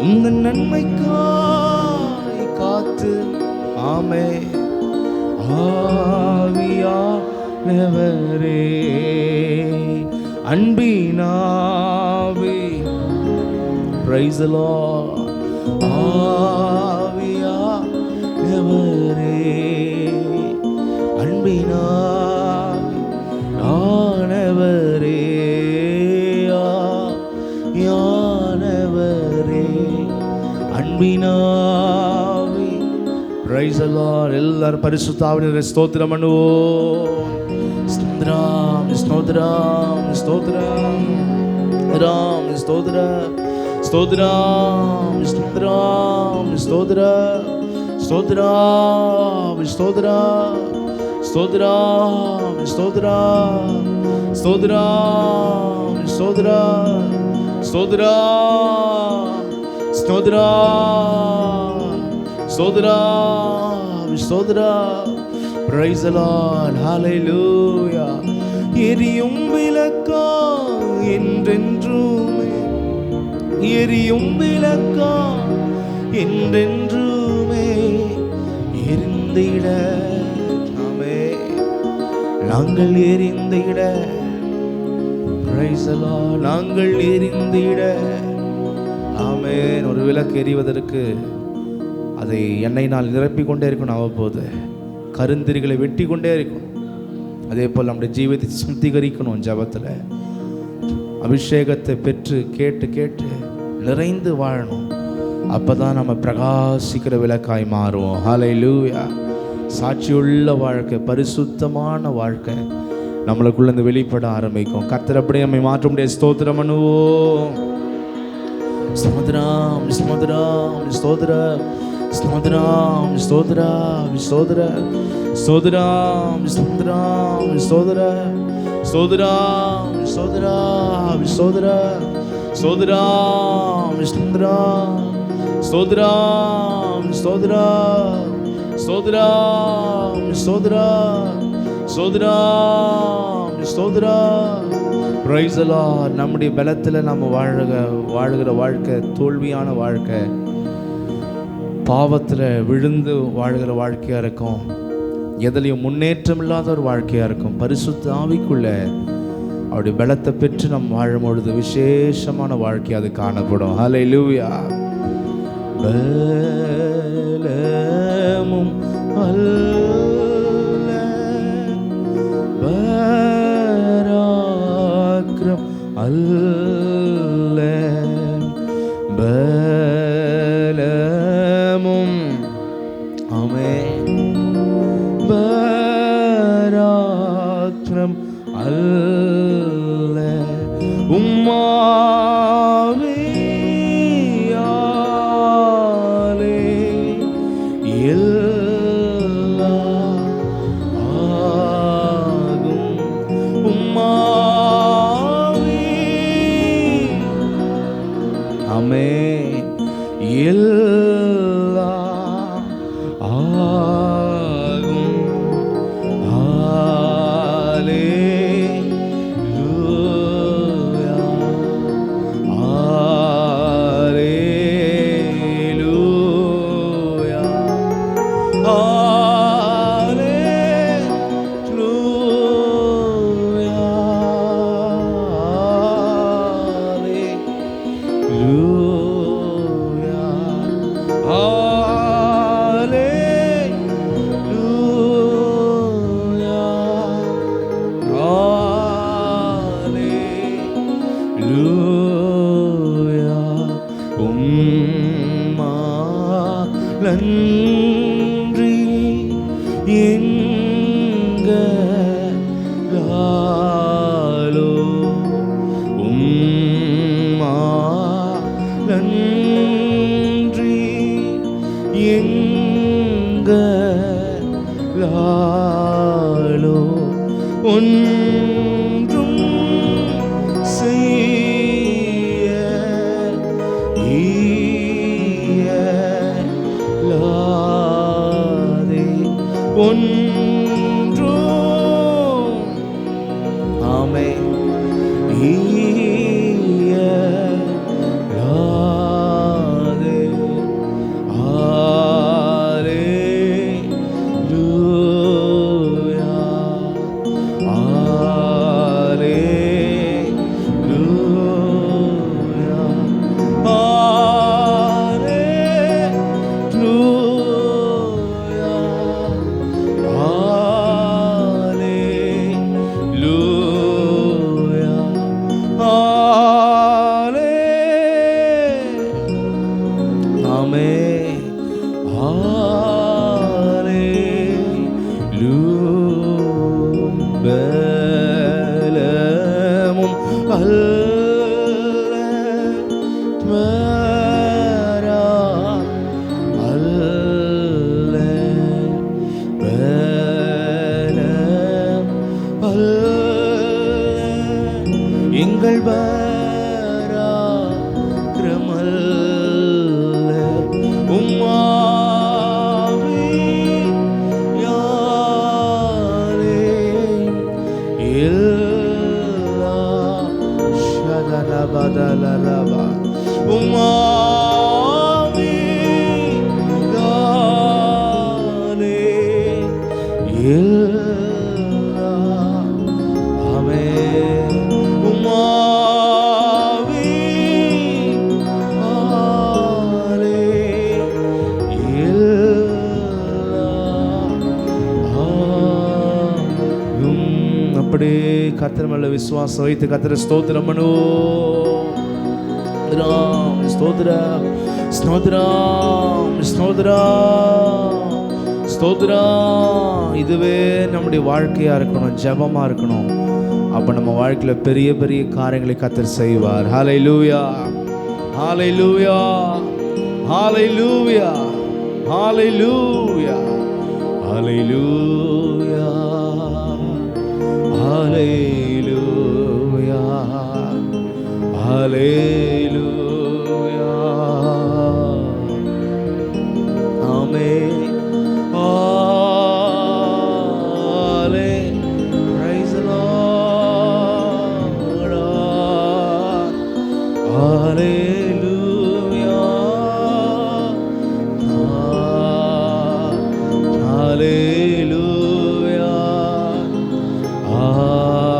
உந்தன் நன்மைக்காய் காத்து ஆமே ஆவியானவரே அன்பினாவே praise the Lord ஆவியானவரே அன்பினானவரே யானவரே அன்பினாவே praise the Lord. எல்லாரும் பரிசுத்த ஆவியானவரே ஸ்தோத்திரம் பண்ணுவோம். ஸ்தோத்திரம் ஸ்தோத்திரம் ஸ்தோத்திரம் ராம் ஸ்தோத்திரம் ஸ்தோத்திரம் ஸ்தோத்திரம் ஸ்தோத்திரம் ஸ்தோத்திரம் ஸ்தோத்திரம் ஸ்தோத்திரம் ஸ்தோத்திரம் ஸ்தோத்திரம் ஸ்தோத்திரம் ஸ்தோத்திரம் ஸ்தோத்திரம் ஸ்தோத்திரம் praise the Lord. hallelujah. எரியும் விளக்கா என்றென்றுமே எரியும் விளக்கா என்றென்றுமே எரிந்திட நாங்கள் எரிந்திட praise the Lord. நாங்கள் எரிந்திட ஆமென். ஒரு விளக்கு எரிவதற்கு அதை எண்ணெயினால் நிரப்பிக் கொண்டே இருக்கணும். அவ்வப்போது கருந்திரிகளை வெட்டி கொண்டே இருக்கணும். அதே போல் நம்முடைய ஜீவியத்தை சுத்திகரிக்கணும். ஜபத்தில் அபிஷேகத்தை பெற்று கேட்டு கேட்டு நிறைந்து வாழணும். அப்போ தான் நம்ம பிரகாசிக்கிற விளக்காய் மாறுவோம். ஹல்லேலூயா. சாட்சியுள்ள வாழ்க்கை, பரிசுத்தமான வாழ்க்கை நம்மளுக்குள்ள வெளிப்பட ஆரம்பிக்கும். கர்த்தர் அப்படியே நம்மை மாற்ற முடியாது. ஸ்தோத்திரம் பண்ணுவோம். ஸ்தோத்திரம் ஸ்தோத்திரம் ஸ்தோத்திரம் ஸ்தோத்திரம் ஸ்தோத்திரம் ஸ்தோத்திரம் ஸ்தோத்திரம் ஸ்தோத்திரம் ஸ்தோத்திரம் ஸ்தோத்திரம் ஸ்தோத்திரம் ஸ்தோத்திரம் ஸ்தோத்திரம் ஸ்தோத்திரம் ஸ்தோத்திரம் ஸ்தோத்திரம் ஸ்தோத்திரம் ஸ்தோத்திரம் ஸ்தோத்திரம் praise the Lord. நம்முடைய பலத்தில் நம்ம வாழுகிற வாழ்க்கை தோல்வியான வாழ்க்கை, பாவத்தில் விழுந்து வாழ்கிற வாழ்க்கையாக இருக்கும். எதுலையும் முன்னேற்றம் இல்லாத ஒரு வாழ்க்கையாக இருக்கும். பரிசுத்த ஆவிக்குள்ள அவருடைய பலத்தை பெற்று நம்ம வாழும் பொழுது விசேஷமான வாழ்க்கை அது காணப்படும். ஹல்லேலூயா. பலமும் அல்ல பராக்கிரம் அல்ல பலமும் ஆமென் பராக்கிரம் அல்ல உம்மாவியாலே எல்லாம் ஆகும். உம்மாவி ஆமென் எல்லாம் ஆகும். ஒன்றும் செய்ய இயலாதே. ஒன்றும் ஆமென் இயலாதே. ஹல்லேலூயா, ஹல்லேலூயா, ஹல்லேலூயா, ஹல்லேலூயா, ஆமென். பலமும் அல்ல அல்ல பலம் அல்ல எங்கள் பராக்கிரமல்ல உம்மாவியாலே எல்லா ஷதரபதலரபா உம்மாவியாலே எல்லா ஆமென் உம்மாவியாலே எல்லா ஆகும். அப்படியே கர்த்தர் மேல விசுவாசம் வைத்து கர்த்தரை ஸ்தோத்திரம் பண்ணுவோம். ஸ்தோத்திரம் ஸ்தோத்திரம் ஸ்தோத்திரம் ஸ்தோத்திரம். இதுவே நம்முடைய வாழ்க்கையா இருக்கணும், ஜெபமா இருக்கணும். அப்ப நம்ம வாழ்க்கையில பெரிய பெரிய காரியங்களை கர்த்தர் செய்வார். ஹல்லேலூயா, hallelujah, hallelujah, hallelujah, hallelujah, hallelujah, hallelujah, amen. Praise the Lord. Hallelujah. Hallelujah. Hallelujah.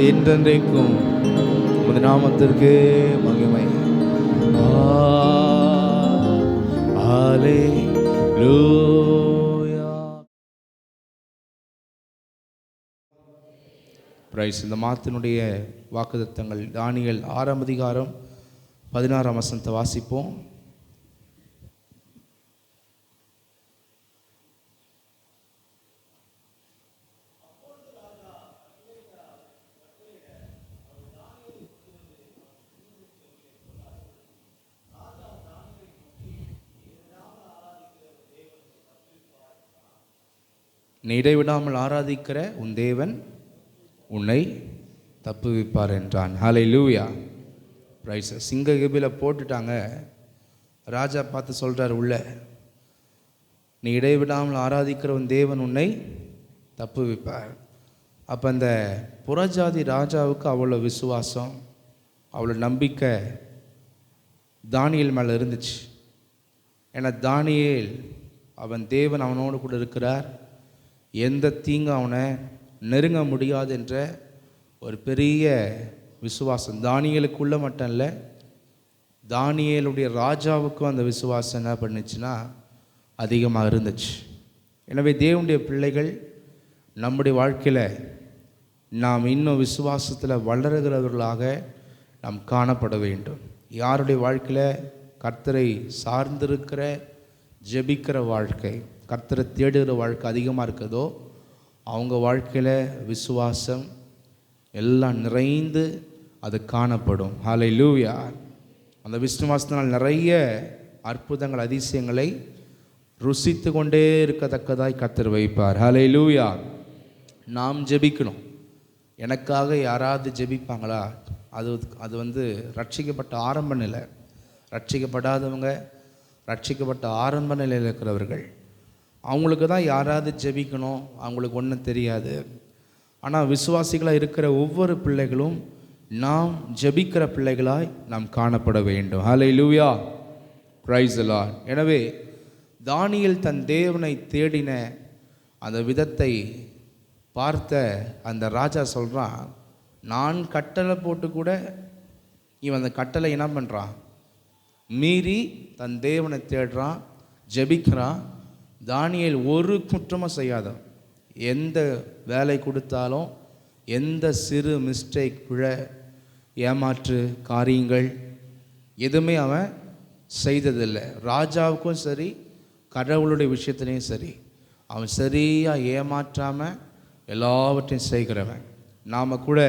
என்றென்றைக்கும் உமது நாமத்திற்கு மகிமை. ஹல்லேலூயா. பிரைஸ். இந்த மாதத்தினுடைய வாக்குத்தத்தங்கள் தானியேல் 6ஆம் அதிகாரம் 16ஆம் வசனத்தை வாசிப்போம். நீ இடைவிடாமல் ஆராதிக்கிற உன் தேவன் உன்னை தப்புவிப்பார் என்றான். ஹல்லேலூயா. பிரைஸ். சிங்க கபில போட்டுட்டாங்க. ராஜா பார்த்து சொல்கிறார் உள்ள, நீ இடைவிடாமல் ஆராதிக்கிற உன் தேவன் உன்னை தப்புவிப்பார். அப்போ அந்த புறஜாதி ராஜாவுக்கு அவ்வளோ விசுவாசம், அவ்வளோ நம்பிக்கை தானியேல் மேலே இருந்துச்சு. ஏன்னா தானியேல் அவன் தேவன் அவனோடு கூட இருக்கிறார், எந்த தீங்கு அவனை நெருங்க முடியாது என்ற ஒரு பெரிய விசுவாசம் தானியேலுக்குள்ள மட்டும் இல்லை, தானியேலுடைய ராஜாவுக்கும் அந்த விசுவாசம் என்ன பண்ணுச்சுன்னா அதிகமாக இருந்துச்சு. எனவே தேவனுடைய பிள்ளைகள் நம்முடைய வாழ்க்கையில் நாம் இன்னும் விசுவாசத்தில் வளருகிறவர்களாக நாம் காணப்பட வேண்டும். யாருடைய வாழ்க்கையில் கர்த்தரை சார்ந்திருக்கிற ஜெபிக்கிற வாழ்க்கை, கர்த்தரை தேடுகிற வாழ்க்கை அதிகமாக இருக்குதோ அவங்க வாழ்க்கையில் விசுவாசம் எல்லாம் நிறைந்து அது காணப்படும். ஹல்லேலூயா. அந்த விசுவாசத்தினால் நிறைய அற்புதங்கள் அதிசயங்களை ருசித்து கொண்டே இருக்கத்தக்கதாய் கர்த்தர் வைப்பார். ஹல்லேலூயா. நாம் ஜெபிக்கணும். எனக்காக யாராவது ஜெபிப்பாங்களா? அது ரட்சிக்கப்பட்ட ஆரம்ப நிலை. ரட்சிக்கப்படாதவங்க, ரட்சிக்கப்பட்ட ஆரம்ப நிலையில் இருக்கிறவர்கள், அவங்களுக்கு தான் யாராவது ஜெபிக்கணும், அவங்களுக்கு ஒன்றும் தெரியாது. ஆனால் விசுவாசிகளாக இருக்கிற ஒவ்வொரு பிள்ளைகளும் நாம் ஜெபிக்கிற பிள்ளைகளாய் நாம் காணப்பட வேண்டும். ஹல்லேலூயா. Praise the Lord. எனவே தானியேல் தன் தேவனை தேடின அந்த விதத்தை பார்த்த அந்த ராஜா சொல்கிறான், நான் கட்டளை போட்டு கூட இவன் அந்த கட்டளை என்ன பண்ணுறான், மீறி தன் தேவனை தேடுறான், ஜெபிக்கிறான். தானியேல் ஒரு குற்றமும் செய்யாதவன். எந்த வேலை கொடுத்தாலும் எந்த சிறு மிஸ்டேக், பிழை, ஏமாற்று காரியங்கள் எதுவுமே அவன் செய்ததில்லை. ராஜாவுக்கும் சரி, கடவுளுடைய விஷயத்துலேயும் சரி, அவன் சரியாக ஏமாற்றாமல் எல்லாவற்றையும் செய்கிறவன். நாம் கூட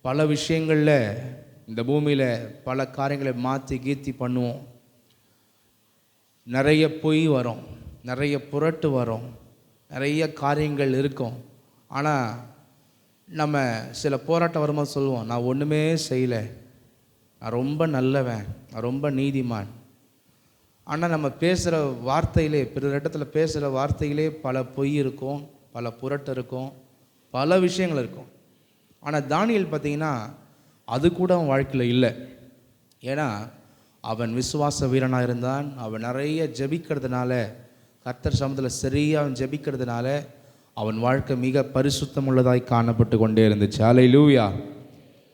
பல விஷயங்களில் இந்த பூமியில் பல காரியங்களை மாற்றி கீர்த்தி பண்ணுவோம். நிறைய பொய் வரும், நிறைய புரட்டு வரும், நிறைய காரியங்கள் இருக்கும். ஆனால் நம்ம சில போராட்டம் வரும்போது சொல்லுவோம், நான் ஒன்றுமே செய்யலை, நான் ரொம்ப நல்லவன், நான் ரொம்ப நீதிமான். ஆனால் நம்ம பேசுகிற வார்த்தையிலே, பிற இடத்துல பேசுகிற வார்த்தையிலே பல பொய் இருக்கும், பல புரட்டு இருக்கும், பல விஷயங்கள் இருக்கும். ஆனால் தானியேல் பார்த்திங்கன்னா அது கூட அவன் வாழ்க்கையில் இல்லை. ஏன்னா அவன் விசுவாச வீரனாக இருந்தான். அவன் நிறைய ஜெபிக்கிறதுனால, கர்த்தர் சமூகத்தில் சரியாக அவன் ஜெபிக்கிறதுனால அவன் வாழ்க்கை மிக பரிசுத்தம் உள்ளதாய் காணப்பட்டு கொண்டே இருந்துச்சு. ஹல்லேலூயா.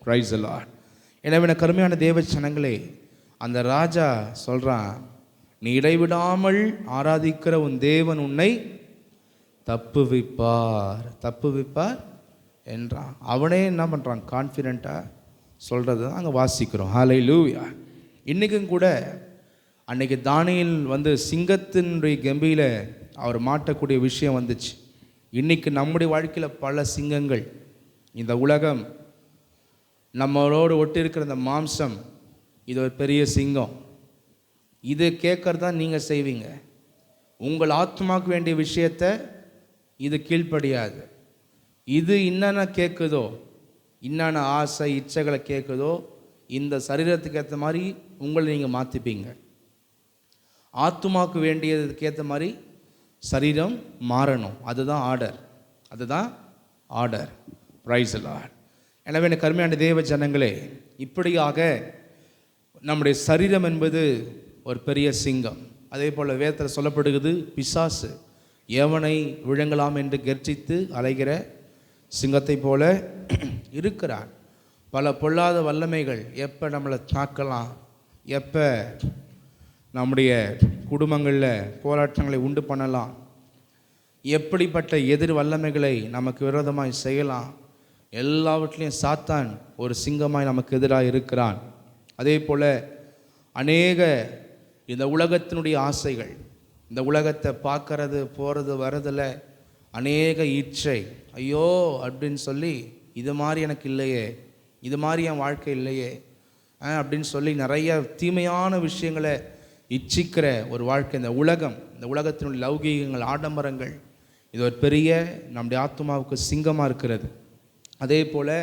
Praise the Lord. எனவே கருமையான தேவ ஜனங்களே, அந்த ராஜா சொல்கிறான், நீ இடைவிடாமல் ஆராதிக்கிற உன் தேவன் உன்னை தப்புவிப்பார் என்றான். அவனே என்ன பண்ணுறான், கான்ஃபிடெண்ட்டாக சொல்கிறது தான் அங்கே வாசிக்கிறோம். ஹல்லேலூயா. இன்றைக்கும் கூட அன்றைக்கி தானியேல் சிங்கத்தினுடைய கெம்பியில் அவர் மாட்டக்கூடிய விஷயம் வந்துச்சு. இன்றைக்கி நம்முடைய வாழ்க்கையில் பல சிங்கங்கள், இந்த உலகம் நம்மளோடு ஒட்டி இருக்கிற இந்த மாம்சம், இது ஒரு பெரிய சிங்கம். இது கேட்கறதான் நீங்கள் செய்வீங்க. உங்கள் ஆத்மாவுக்கு வேண்டிய விஷயத்தை இது கீழ்ப்படியாது. இது என்னென்ன கேட்குதோ, என்னென்ன ஆசை இச்சைகளை கேட்குதோ, இந்த சரீரத்துக்கு ஏற்ற மாதிரி உங்களை நீங்கள் மாற்றிப்பீங்க. ஆத்மாவுக்கு வேண்டியதுக்கு ஏற்ற மாதிரி சரீரம் மாறணும். அதுதான் ஆர்டர். Price the Lord. எனவே எனக்கு கருமையான தேவ ஜனங்களே, இப்படியாக நம்முடைய சரீரம் என்பது ஒரு பெரிய சிங்கம். அதே போல் வேதத்தில் சொல்லப்படுகிறது, பிசாசு எவனை விழுங்கலாம் என்று கர்ஜித்து அலைகிற சிங்கத்தை போல இருக்கிறான். பல பொல்லாத வல்லமைகள் எப்போ நம்மளை தாக்கலாம், எப்போ நம்முடைய குடும்பங்களில் போராட்டங்களை உண்டு பண்ணலாம், எப்படிப்பட்ட எதிர் வல்லமைகளை நமக்கு விரோதமாய் செய்யலாம், எல்லாவற்றிலையும் சாத்தான் ஒரு சிங்கமாய் நமக்கு எதிராக இருக்கிறான். அதே போல் அநேக இந்த உலகத்தினுடைய ஆசைகள், இந்த உலகத்தை பார்க்கறது போகிறது வரதில் அநேக இச்சை, ஐயோ அப்படின்னு சொல்லி, இது மாதிரி எனக்கு இல்லையே, இது மாதிரி என் வாழ்க்கை இல்லையே அப்படின்னு சொல்லி நிறைய தீமையான விஷயங்களை இச்சிக்கிற ஒரு வாழ்க்கை. இந்த உலகத்தினுடைய லௌகீகங்கள், ஆடம்பரங்கள், இது ஒரு பெரிய நம்முடைய ஆத்மாவுக்கு சிங்கமாக இருக்கிறது. அதே போல்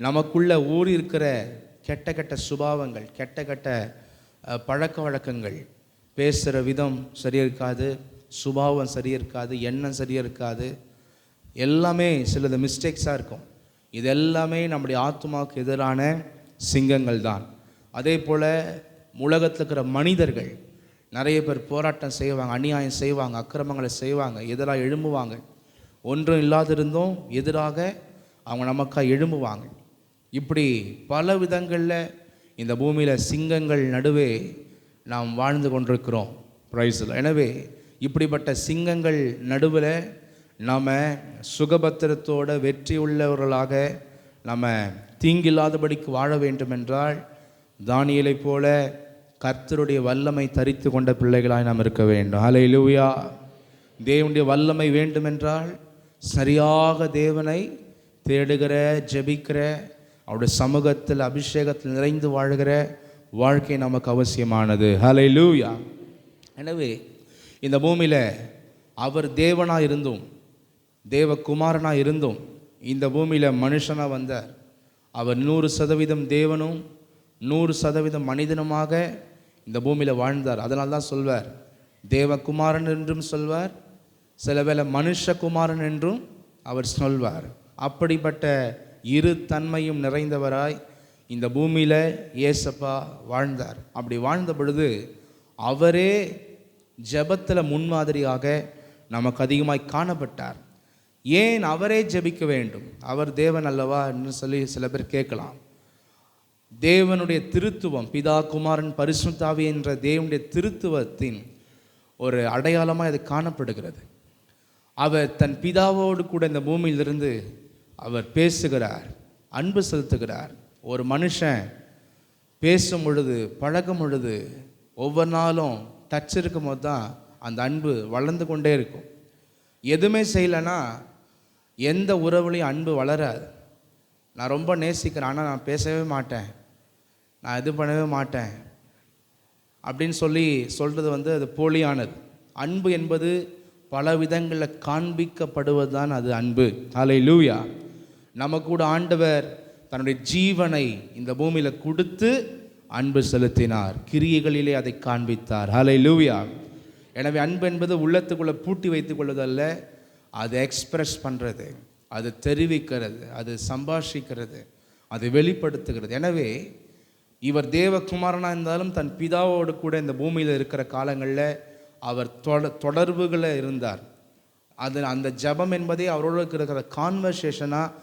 நமக்குள்ள ஊறி இருக்கிற கெட்ட சுபாவங்கள், கெட்ட பழக்க வழக்கங்கள், பேசுகிற விதம் சரியாக இருக்காது, சுபாவம் சரியாக இருக்காது, எண்ணம் சரியாக இருக்காது, எல்லாமே சிலது மிஸ்டேக்ஸாக இருக்கும். இது எல்லாமே நம்முடைய ஆத்மாவுக்கு எதிரான சிங்கங்கள் தான். அதே போல் உலகத்தில் இருக்கிற மனிதர்கள் நிறைய பேர் போராட்டம் செய்வாங்க, அநியாயம் செய்வாங்க, அக்கிரமங்களை செய்வாங்க, எதிராக எழும்புவாங்க. ஒன்றும் இல்லாதிருந்தும் எதிராக அவங்க நமக்காக எழும்புவாங்க. இப்படி பல விதங்களில் இந்த பூமியில் சிங்கங்கள் நடுவே நாம் வாழ்ந்து கொண்டிருக்கிறோம். பிரைஸில். எனவே இப்படிப்பட்ட சிங்கங்கள் நடுவில் நாம் சுகபத்திரத்தோடு வெற்றி உள்ளவர்களாக நம்ம தீங்கில்லாதபடிக்கு வாழ வேண்டுமென்றால் தானியேலை போல கர்த்தருடைய வல்லமை தரித்து கொண்ட பிள்ளைகளாய் நாம் இருக்க வேண்டும். ஹல்லேலூயா. தேவனுடைய வல்லமை வேண்டுமென்றால் சரியாக தேவனை தேடுகிற, ஜெபிக்கிற, அவருடைய சமூகத்தில் அபிஷேகத்தில் நிறைந்து வாழ்கிற வாழ்க்கை நமக்கு அவசியமானது. ஹல்லேலூயா. எனவே இந்த பூமியில் அவர் தேவனாக இருந்தும் தேவகுமாரனாக இருந்தும் இந்த பூமியில் மனுஷனாக வந்தார். அவர் 100% தேவனும் 100% மனிதனுமாக இந்த பூமியில் வாழ்ந்தார். அதனால தான் சொல்வார், தேவகுமாரன் என்றும் சொல்வார், சில வேளை மனுஷகுமாரன் என்றும் அவர் சொல்வார். அப்படிப்பட்ட இரு தன்மையும் நிறைந்தவராய் இந்த பூமியில் இயேசப்பா வாழ்ந்தார். அப்படி வாழ்ந்த பொழுது அவரே ஜெபத்தில் முன்மாதிரியாக நமக்கு அதிகமாய் காணப்பட்டார். ஏன் அவரே ஜெபிக்க வேண்டும்? அவர் தேவன் அல்லவா என்று சொல்லி சில பேர் கேட்கலாம். தேவனுடைய திருத்துவம், பிதா குமாரன் பரிசுத்த ஆவி என்ற தேவனுடைய திருத்துவத்தின் ஒரு அடையாளமாக அது காணப்படுகிறது. அவர் தன் பிதாவோடு கூட இந்த பூமியிலிருந்து அவர் பேசுகிறார், அன்பு செலுத்துகிறார். ஒரு மனுஷன் பேசும் பொழுது, பழகும் பொழுது, ஒவ்வொரு நாளும் டச் இருக்கும் போது தான் அந்த அன்பு வளர்ந்து கொண்டே இருக்கும். எதுவுமே செய்யலைன்னா எந்த உறவுலையும் அன்பு வளராது. நான் ரொம்ப நேசிக்கிறேன், ஆனால் நான் பேசவே மாட்டேன், நான் இது பண்ணவே மாட்டேன் அப்படின்னு சொல்கிறது அது போலியானது. அன்பு என்பது பல விதங்களில் காண்பிக்கப்படுவது தான் அது அன்பு. ஹல்லேலூயா. நமக்கு கூட ஆண்டவர் தன்னுடைய ஜீவனை இந்த பூமியில் கொடுத்து அன்பு செலுத்தினார், கிரியைகளிலே அதை காண்பித்தார். ஹல்லேலூயா. எனவே அன்பு என்பது உள்ளத்துக்குள்ளே பூட்டி வைத்துக் கொள்வதல்ல, அதை எக்ஸ்பிரஸ் பண்ணுறது, அது தெரிவிக்கிறது, அது சம்பாஷிக்கிறது, அதை வெளிப்படுத்துகிறது. எனவே இவர் தேவகுமாரனாக இருந்தாலும் தன் பிதாவோடு கூட இந்த பூமியில் இருக்கிற காலங்களில் அவர் தொடர்புகளில் இருந்தார். அந்த ஜெபம் என்பதே அவரோடு இருக்கிற கான்வர்சேஷனாக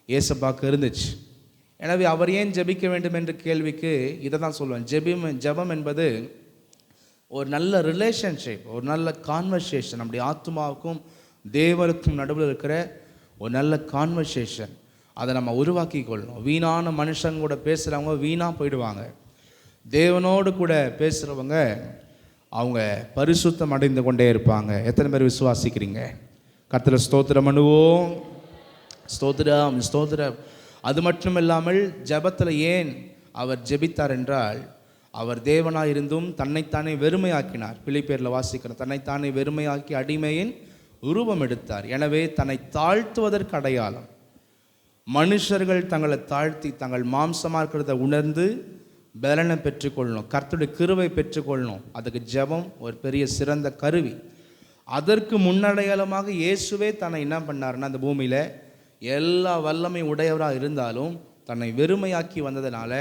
இயேசுப்பாக்கு இருந்துச்சு. எனவே அவர் ஏன் ஜெபிக்க வேண்டும் என்ற கேள்விக்கு இதை தான் சொல்லுவேன். ஜெபம் என்பது ஒரு நல்ல ரிலேஷன்ஷிப், ஒரு நல்ல கான்வர்சேஷன். நம்முடைய ஆத்மாவுக்கும் தேவனுக்கும் நடுவில் இருக்கிற ஒரு நல்ல கான்வர்சேஷன், அதை நம்ம உருவாக்கி கொள்ளணும். வீணான மனுஷங்க கூட பேசுகிறவங்க வீணாக போயிடுவாங்க. தேவனோடு கூட பேசுகிறவங்க அவங்க பரிசுத்தம் அடைந்து கொண்டே இருப்பாங்க. எத்தனை பேர் விசுவாசிக்கிறீங்க? கர்த்தருக்கு ஸ்தோத்திரம் பண்ணுவோம். ஸ்தோத்திரம், ஸ்தோத்திரம். அது மட்டும் இல்லாமல் ஜெபத்தில் ஏன் அவர் ஜெபித்தார் என்றால், அவர் தேவனாக இருந்தும் தன்னைத்தானே வெறுமையாக்கினார். பிலிப்பியரில் வாசிக்கிற, தன்னைத்தானே வெறுமையாக்கி அடிமையின் உருவம் எடுத்தார். எனவே தன்னை தாழ்த்துவதற்கு அடையாளம், மனுஷர்கள் தங்களை தாழ்த்தி தங்கள் மாம்சமாக இருக்கிறத உணர்ந்து பலனை பெற்றுக்கொள்ளணும், கர்த்தருடைய கிருபை பெற்றுக்கொள்ளணும். அதுக்கு ஜெபம் ஒரு பெரிய சிறந்த கருவி. அதற்கு முன்னடையாளமாக இயேசுவே தன்னை என்ன பண்ணார்னா, அந்த பூமியில் எல்லா வல்லமை உடையவராக இருந்தாலும் தன்னை வெறுமையாக்கி வந்ததுனால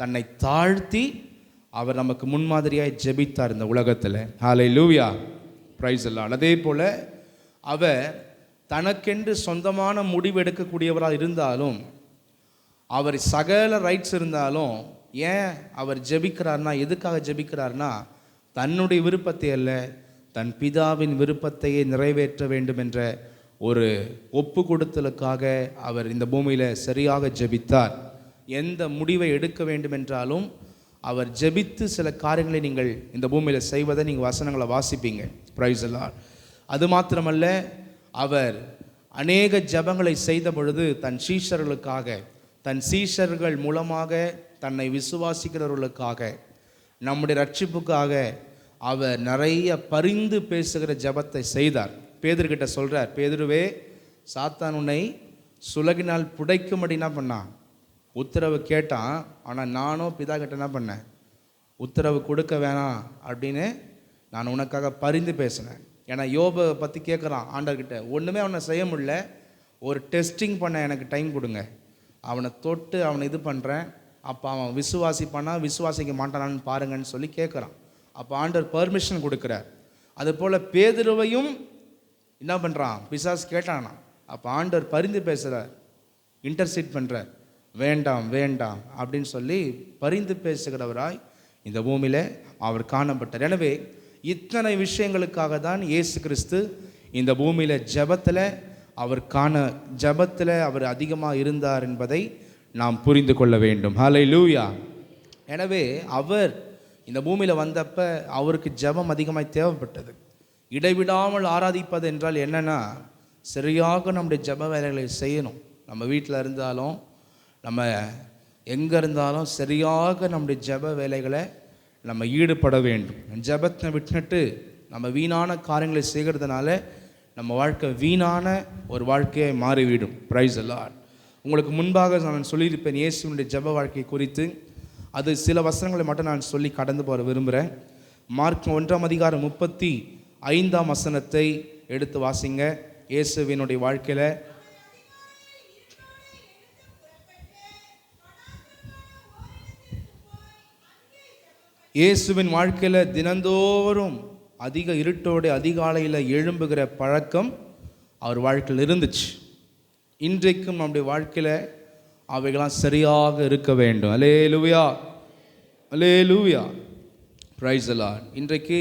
தன்னை தாழ்த்தி அவர் நமக்கு முன்மாதிரியாய் ஜெபித்தார் இந்த உலகத்தில். ஹல்லேலூயா, பிரைஸ் தி லார்ட். அதே போல் அவர் தனக்கென்று சொந்தமான முடிவு எடுக்கக்கூடியவராக இருந்தாலும், அவர் சகல ரைட்ஸ் இருந்தாலும், ஏன் அவர் ஜெபிக்கிறார்னா, எதுக்காக ஜெபிக்கிறார்னா, தன்னுடைய விருப்பத்தை அல்ல, தன் பிதாவின் விருப்பத்தையே நிறைவேற்ற வேண்டும் என்ற ஒரு ஒப்பு கொடுத்தலுக்காக அவர் இந்த பூமியில் சரியாக ஜெபித்தார். எந்த முடிவை எடுக்க வேண்டும் என்றாலும் அவர் ஜெபித்து சில காரியங்களை நீங்கள் இந்த பூமியில் செய்வதை நீங்கள் வசனங்களை வாசிப்பீங்க. Price the Lord. அது மாத்திரமல்ல, அவர் அநேக ஜெபங்களை செய்த பொழுது தன் சீஷர்களுக்காக, தன் சீஷர்கள் மூலமாக தன்னை விசுவாசிக்கிறவர்களுக்காக, நம்முடைய ரட்சிப்புக்காக அவர் நிறைய பரிந்து பேசுகிற ஜெபத்தை செய்தார். பேதுருக்கிட்ட சொல்கிறார், பேதுருவே, சாத்தான் உன்னை சுலகினால் புடைக்கும்படி என்ன பண்ணான், உத்தரவு கேட்டான். ஆனால் நானும் பிதா கிட்ட என்ன பண்ணேன், உத்தரவு கொடுக்க வேணாம் அப்படின்னு நான் உனக்காக பரிந்து பேசினேன். ஏன்னா யோபை பற்றி கேட்குறான் ஆண்டவர்கிட்ட, ஒன்றுமே அவனை செய்ய முடியல, ஒரு டெஸ்டிங் பண்ண எனக்கு டைம் கொடுங்க, அவனை தொட்டு அவனை இது பண்ணுறேன், அப்போ அவன் விசுவாசிப்பானா விசுவாசிக்க மாட்டானான்னு பாருங்கன்னு சொல்லி கேட்குறான். அப்போ ஆண்டவர் பர்மிஷன் கொடுக்குறார். அதுபோல் பேதுருவையும் என்ன பண்ணுறான், பிசாசு கேட்டானா. அப்போ ஆண்டவர் பரிந்து பேசுகிறார், இன்டர்சீட் பண்ணுறார், வேண்டாம் வேண்டாம் அப்படின்னு சொல்லி பரிந்து பேசுகிறவராய் இந்த பூமியில் அவர் காணப்பட்டார். எனவே இத்தனை விஷயங்களுக்காக தான் இயேசு கிறிஸ்து இந்த பூமியில் ஜெபத்தில் அவர் அதிகமாக இருந்தார் என்பதை நாம் புரிந்து கொள்ள வேண்டும். ஹல்லேலூயா. எனவே அவர் இந்த பூமியில் வந்தப்போ அவருக்கு ஜெபம் அதிகமாக தேவைப்பட்டது. இடைவிடாமல் ஆராதிப்பது என்றால் என்னென்னா, சரியாக நம்முடைய ஜெப வேலைகளை செய்யணும். நம்ம வீட்டில் இருந்தாலும் நம்ம எங்கே இருந்தாலும் சரியாக நம்முடைய ஜெப வேலைகளை நம்ம ஈடுபட வேண்டும். ஜெபத்தை விட்டுட்டு நம்ம வீணான காரியங்களை செய்கிறதுனால நம்ம வாழ்க்கை வீணான ஒரு வாழ்க்கையை மாறிவிடும். Price the Lord. உங்களுக்கு முன்பாக நான் சொல்லியிருப்பேன் இயேசுவினுடைய ஜெப வாழ்க்கை குறித்து. அது சில வசனங்களை மட்டும் நான் சொல்லி கடந்து போக விரும்புகிறேன். மார்க் 1:35 எடுத்து வாசிங்க. இயேசுவினுடைய வாழ்க்கையில் இயேசுவின் வாழ்க்கையில் தினந்தோறும் அதிக இருட்டோடு அதிகாலையில் எழும்புகிற பழக்கம் அவர் வாழ்க்கையில் இருந்துச்சு. இன்றைக்கும் நம்முடைய வாழ்க்கையில் அவைகளாம் சரியாக இருக்க வேண்டும். அல்லேலூயா, அல்லேலூயா, பிரைஸ் தி லார்ட். இன்றைக்கு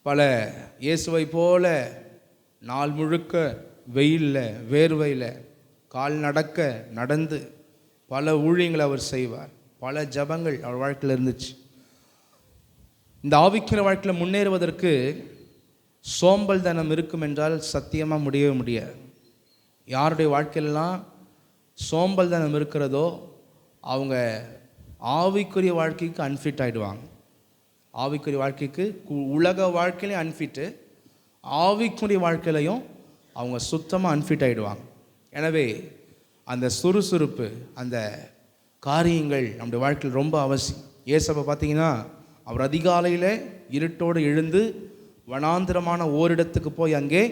பல இயேசுவை போல நாள் முழுக்க வெயிலில் வேர்வையில் கால் நடந்து பல ஊழியங்களை அவர் செய்வார். பல ஜபங்கள் அவர் வாழ்க்கையில் இருந்துச்சு. இந்த ஆவிக்குரிய வாழ்க்கையில் முன்னேறுவதற்கு சோம்பல் தனம் இருக்கும் என்றால் சத்தியமாக முடியவே முடியாது. யாருடைய வாழ்க்கையிலலாம் சோம்பல் தனம் இருக்கிறதோ அவங்க ஆவிக்குரிய வாழ்க்கைக்கு அன்ஃபிட் ஆகிடுவாங்க. ஆவிக்குரிய வாழ்க்கைக்கு உலக வாழ்க்கையிலையும் அன்ஃபிட்டு, ஆவிக்குரிய வாழ்க்கையிலையும் அவங்க சுத்தமாக அன்ஃபிட் ஆகிடுவாங்க. எனவே அந்த சுறுசுறுப்பு, அந்த காரியங்கள் நம்முடைய வாழ்க்கையில் ரொம்ப அவசியம். ஏசப்பை பார்த்தீங்கன்னா அவர் அதிகாலையில் இருட்டோடு எழுந்து வனாந்திரமான ஓரிடத்துக்கு போய் அங்கே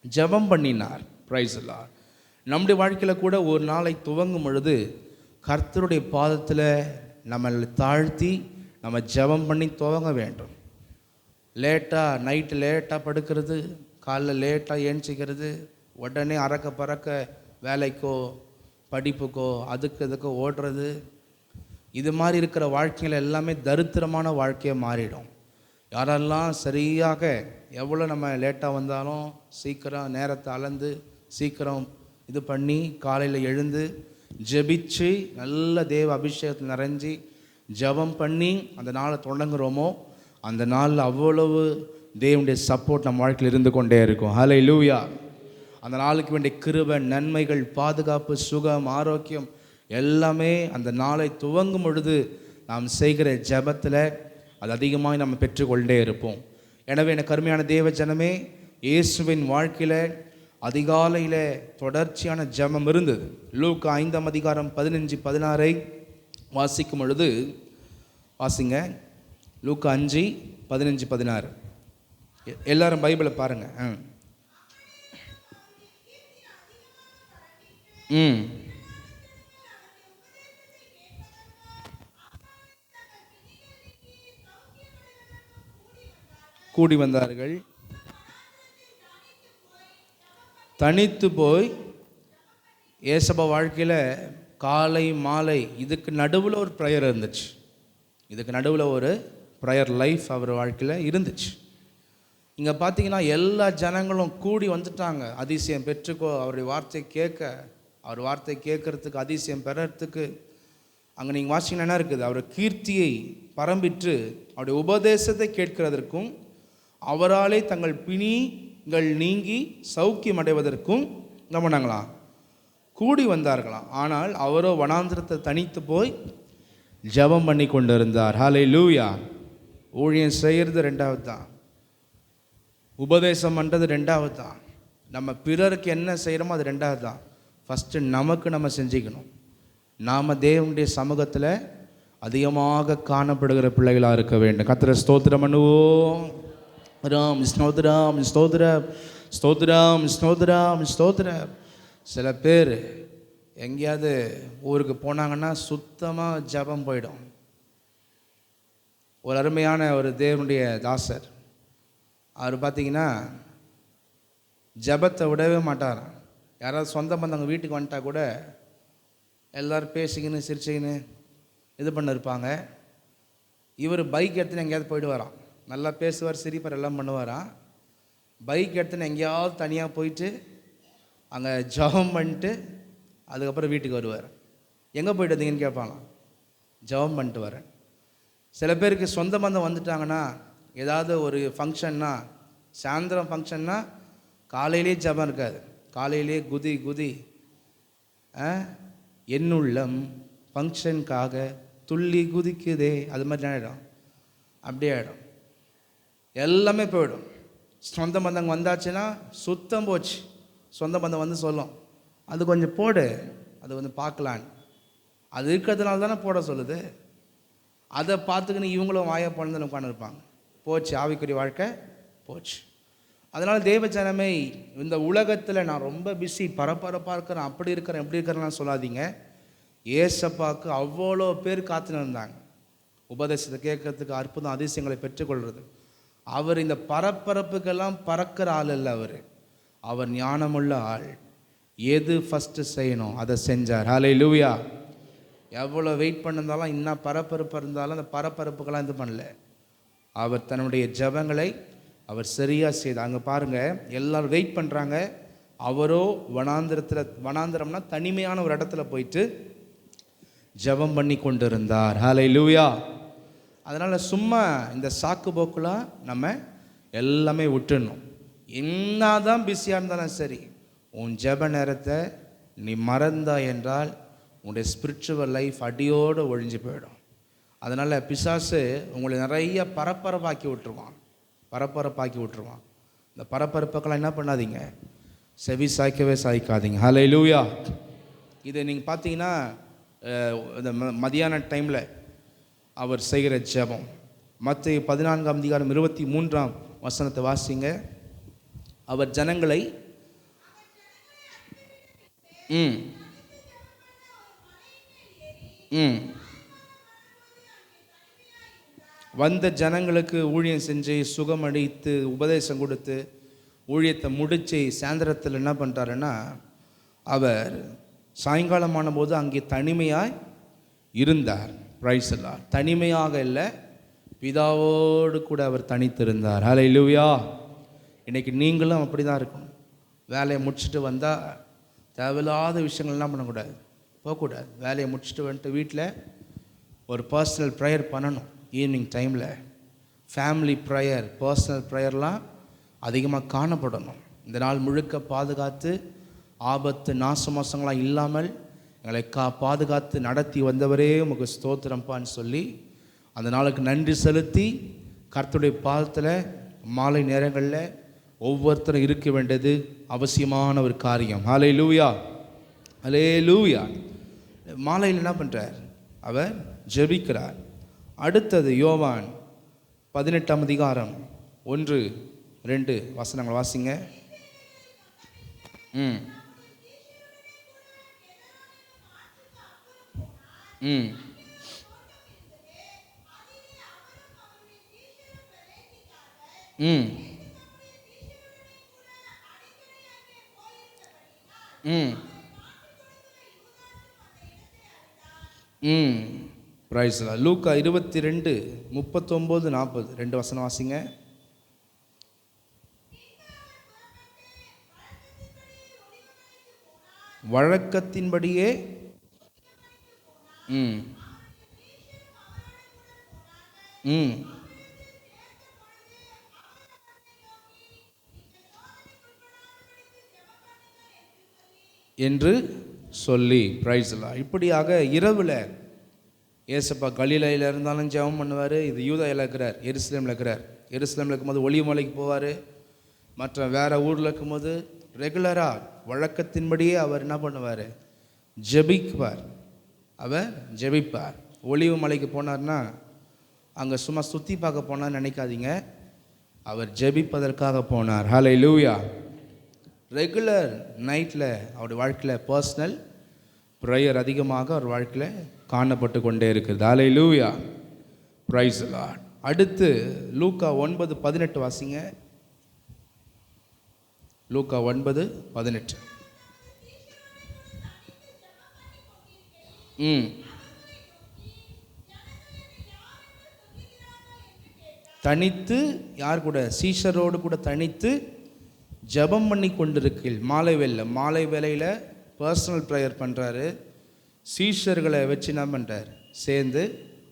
ஜெபம் பண்ணினார். Price the Lord. நம்முடைய வாழ்க்கையில் கூட ஒரு நாளை துவங்கும் பொழுது கர்த்தருடைய பாதத்தில் நம்மளை தாழ்த்தி நம்ம ஜெபம் பண்ணி துவங்க வேண்டும். நைட்டு லேட்டாக படுக்கிறது, காலைல லேட்டாக ஏஞ்சிக்கிறது, உடனே அறக்க பறக்க வேலைக்கோ படிப்புக்கோ அதுக்கோ ஓடுறது, இது மாதிரி இருக்கிற வாழ்க்கைகள் எல்லாமே தரித்திரமான வாழ்க்கையாக மாறிடும். யாரெல்லாம் சரியாக எவ்வளோ நம்ம லேட்டாக வந்தாலும் சீக்கிரம் நேரத்தை அளந்து சீக்கிரம் இது பண்ணி காலையில் எழுந்து ஜெபிச்சு நல்ல தேவ அபிஷேகத்தில் நிறைஞ்சி ஜெபம் பண்ணி அந்த நாளை தொடங்குகிறோமோ அந்த நாளில் அவ்வளவு தேவனுடைய சப்போர்ட் நம்ம வாழ்க்கையில் இருந்து கொண்டே இருக்கும். ஹல்லேலூயா. அந்த நாளுக்கு வேண்டிய கிருபை, நன்மைகள், பாதுகாப்பு, சுகம், ஆரோக்கியம் எல்லாமே அந்த நாளை துவங்கும் பொழுது நாம் செய்கிற ஜெபத்தில் அது அதிகமாக நம்ம பெற்றுக்கொண்டே இருப்போம். எனவே எனக்கு அருமையான தேவ ஜனமே, இயேசுவின் வாழ்க்கையில் அதிகாலையில் தொடர்ச்சியான ஜெபம் இருந்தது. லூக்கா 5:15-16 வாசிக்கும் பொழுது வாசிங்க. லூக்கா 5:15-16. எல்லாரும் பைபிளை பாருங்கள். கூடி வந்தார்கள், தனித்து போய். ஏசப்பா வாழ்க்கையில் காலை மாலை இதுக்கு நடுவில் ஒரு ப்ரேயர் இருந்துச்சு. இதுக்கு நடுவில் ஒரு ப்ரேயர் லைஃப் அவர் வாழ்க்கையில் இருந்துச்சு. இங்கே பார்த்தீங்கன்னா எல்லா ஜனங்களும் கூடி வந்துட்டாங்க. அதிசயம் பெற்றுக்கோ, அவருடைய வார்த்தை கேட்க, அவர் வார்த்தை கேட்கறதுக்கு, அதிசயம் பெறறதுக்கு. அங்கே நீங்கள் வாசிங்கன்னா என்ன இருக்குது? அவர் கீர்த்தியை பரம்பிட்டு அவருடைய உபதேசத்தை கேட்கிறதற்கும் அவராலே தங்கள் பிணிகள் நீங்கி சௌக்கியம் அடைவதற்கும் என்ன பண்ணாங்களாம்? கூடி வந்தார்களாம். ஆனால் அவரோ வனாந்திரத்தை தனித்து போய் ஜெபம் பண்ணி கொண்டு இருந்தார். ஹல்லேலூயா. ஊழியம் செய்கிறது ரெண்டாவது தான், உபதேசம் பண்ணுறது ரெண்டாவது தான், நம்ம பிறருக்கு என்ன செய்கிறோமோ அது ரெண்டாவது தான். ஃபஸ்ட்டு நமக்கு நம்ம செஞ்சுக்கணும். நாம் தேவனுடைய சமூகத்தில் அதிகமாக காணப்படுகிற பிள்ளைகளாக இருக்க வேண்டும். கர்த்தரை ஸ்தோத்திரம் பண்ணுவோம். ராம் ஸ்தோத்திரம், ஸ்தோத்திரம், ஸ்தோத்திரம், ஸ்தோத்திரம், ஸ்தோத்திரம். சில பேர் எங்கேயாவது ஊருக்கு போனாங்கன்னா சுத்தமாக ஜபம் போயிடும். ஒரு அருமையான ஒரு தேவனுடைய தாசர், அவர் பார்த்திங்கன்னா ஜபத்தை விடவே மாட்டாராம். யாராவது சொந்த பந்தவங்க வீட்டுக்கு வந்துட்டா கூட எல்லோரும் பேசிக்கின்னு சிரிச்சிக்கின்னு இது பண்ண இருப்பாங்க. இவர் பைக் எடுத்துன்னு எங்கேயாவது போயிடுவாராம். நல்லா பேசுவார், சிரிப்பார், எல்லாம் பண்ணுவாராம். பைக் எடுத்துன்னு எங்கேயாவது தனியாக போயிட்டு அங்கே ஜபம் பண்ணிட்டு அதுக்கப்புறம் வீட்டுக்கு வருவார். எங்கே போய்ட்டு வந்தீங்கன்னு கேட்பாங்களாம். ஜபம் பண்ணிட்டு வரேன். சில பேருக்கு சொந்த பந்தம் வந்துட்டாங்கன்னா, ஏதாவது ஒரு ஃபங்க்ஷன்னா சாயந்தரம் ஃபங்க்ஷன்னா காலையிலே ஜபம் இருக்காது. காலையிலே குதி குதி என்னுள்ளம் ஃபங்க்ஷனுக்காக துள்ளி குதிக்குதே, அது மாதிரி ஆகிடும். அப்படியே ஆகிடும், எல்லாமே போயிடும். சொந்த பந்தங்க வந்தாச்சுன்னா சுத்தம் போச்சு. சொந்த பந்தம் வந்து சொல்லும், அது கொஞ்சம் போடு, அது கொஞ்சம் பார்க்கலான்னு. அது இருக்கிறதுனால தானே போட சொல்லுது. அதை பார்த்துக்கின்னு இவங்களும் வாயை பழந்து உட்காந்துருப்பாங்க. போச்சு, ஆவிக்குரிய வாழ்க்கை போச்சு. அதனால் தேவ ஜனமே, இந்த உலகத்தில் நான் ரொம்ப பிஸி, பரபரப்பாக இருக்கிறேன், அப்படி இருக்கிறேன், எப்படி இருக்கிறேன்னு சொல்லாதீங்க. ஏசப்பாவுக்கு அவ்வளோ பேர் காத்துன்னு இருந்தாங்க உபதேசத்தை கேட்கறதுக்கு, அற்புதம் அதிசயங்களை பெற்றுக்கொள்வது. அவர் இந்த பரபரப்புக்கெல்லாம் பறக்கிற ஆள் இல்லை. அவர் ஞானமுள்ள ஆள். எது ஃபஸ்ட்டு செய்யணும் அதை செஞ்சார். ஹல்லேலூயா. எவ்வளோ வெயிட் பண்ணிருந்தாலும், இன்னும் பரபரப்பு இருந்தாலும் அந்த பரபரப்புக்கெல்லாம் இது பண்ணல. அவர் தன்னுடைய ஜபங்களை அவர் சரியாக செய்தார். அங்கே பாருங்கள், எல்லோரும் வெயிட் பண்ணுறாங்க. அவரோ வனாந்திரம்னா தனிமையான ஒரு இடத்துல போயிட்டு ஜபம் பண்ணி கொண்டு இருந்தார். ஹல்லேலூயா. அதனால் சும்மா இந்த சாக்கு போக்குலாம் நம்ம எல்லாமே விட்டுடணும். என்ன தான் பிஸியாக இருந்தாலும் சரி, உன் ஜப நேரத்தை நீ மறந்தா என்றால் உன்னுடைய ஸ்பிரிச்சுவல் லைஃப் அடியோடு ஒழிஞ்சு போயிடும். அதனால் பிசாசு உங்களை நிறைய பரபரப்பாக்கி விட்டுருவான். இந்த பரபரப்புக்கெல்லாம் என்ன பண்ணாதீங்க, செவி சாய்க்கவே சாய்க்காதீங்க. ஹல்லேலூயா. இதை நீங்கள் பார்த்தீங்கன்னா இந்த மதியான டைமில் அவர் செய்கிற ஜெபம், மத்தேயு 14:23 வாசிங்க. அவர் ஜனங்களை வந்த ஜனங்களுக்கு ஊழியம் செஞ்சு சுகமளித்து உபதேசம் கொடுத்து ஊழியத்தை முடித்து சாயந்தரத்தில் என்ன பண்ணுறாருன்னா, அவர் சாயங்காலமான போது அங்கே தனிமையாய் இருந்தார். பிரைஸ் எல்லாம் தனிமையாக இல்லை, பிதாவோடு கூட அவர் தனித்திருந்தார். ஹல்லேலூயா. இன்றைக்கி நீங்களும் அப்படி தான் இருக்கணும். வேலையை முடிச்சுட்டு வந்தால் தேவையில்லாத விஷயங்கள்லாம் பண்ணக்கூடாது, போகக்கூடாது. வேலையை முடிச்சுட்டு வந்துட்டு வீட்டில் ஒரு பர்சனல் ப்ரேயர் பண்ணணும். ஈவினிங் டைமில் ஃபேமிலி ப்ரேயர், பர்சனல் ப்ரேயர்லாம் அதிகமாக காணப்படணும். இந்த நாள் முழுக்க பாதுகாத்து ஆபத்து நாசமோசங்களாம் இல்லாமல் எங்களை பாதுகாத்து நடத்தி வந்தவரே உமக்கு ஸ்தோத்திரம்ப்பான்னு சொல்லி அந்த நாளுக்கு நன்றி செலுத்தி கர்த்தருடைய பாதத்தில் மாலை நேரங்களில் ஒவ்வொருத்தரும் இருக்க வேண்டியது அவசியமான ஒரு காரியம். ஹல்லேலூயா, ஹல்லேலூயா. மாலையில் என்ன பண்ணுறார்? அவர் ஜெபிக்கிறார். அடுத்தது யோவான் 18:1-2 வசனங்கள் வாசிங்க. ம் ம் ம் ம் ம் பிரைஸ் லார்ட். லூக்கா 22:39-40 2 வசனம் வாசிங்க. வழக்கத்தின்படியே ம் ம் என்று சொல்லி பிரைஸ் லார்ட். இப்படியாக இரவில் ஏசப்பா கலிலேயில் இருந்தாலும் ஜெபம் பண்ணுவார். இது யூதாயில் இருக்கிறார், எருசலேமில் இருக்கிறார். எருசலேமில் இருக்கும்போது ஒலிவ மலைக்கு போவார். மற்ற வேறு ஊரில் இருக்கும்போது ரெகுலராக வழக்கத்தின்படியே அவர் என்ன பண்ணுவார்? ஜெபிக்குவார். அவர் ஜெபிப்பார். ஒலிவ மலைக்கு போனார்னா அங்கே சும்மா சுற்றி பார்க்க போனார் நினைக்காதீங்க, அவர் ஜெபிப்பதற்காக போனார். ஹல்லேலூயா. ரெகுலர் நைட்டில் அவருடைய வாழ்க்கையில் பர்சனல் ப்ரேயர் அதிகமாக அவர் வாழ்க்கையில் காணப்பட்டு கொண்டே இருக்குது. ஹல்லேலூயா, பிரைஸ் தி லார்ட். அடுத்து லூக்கா 9:18 வாசிங்க. லூக்கா 9:18. தனித்து யார் கூட? சீஷரோடு கூட தனித்து ஜெபம் பண்ணி கொண்டிருக்கில் மாலை வேளையில் பர்சனல் ப்ரேயர் பண்ணுறாரு. சீஷர்களை வச்சு என்ன பண்ணுறார்? சேர்ந்து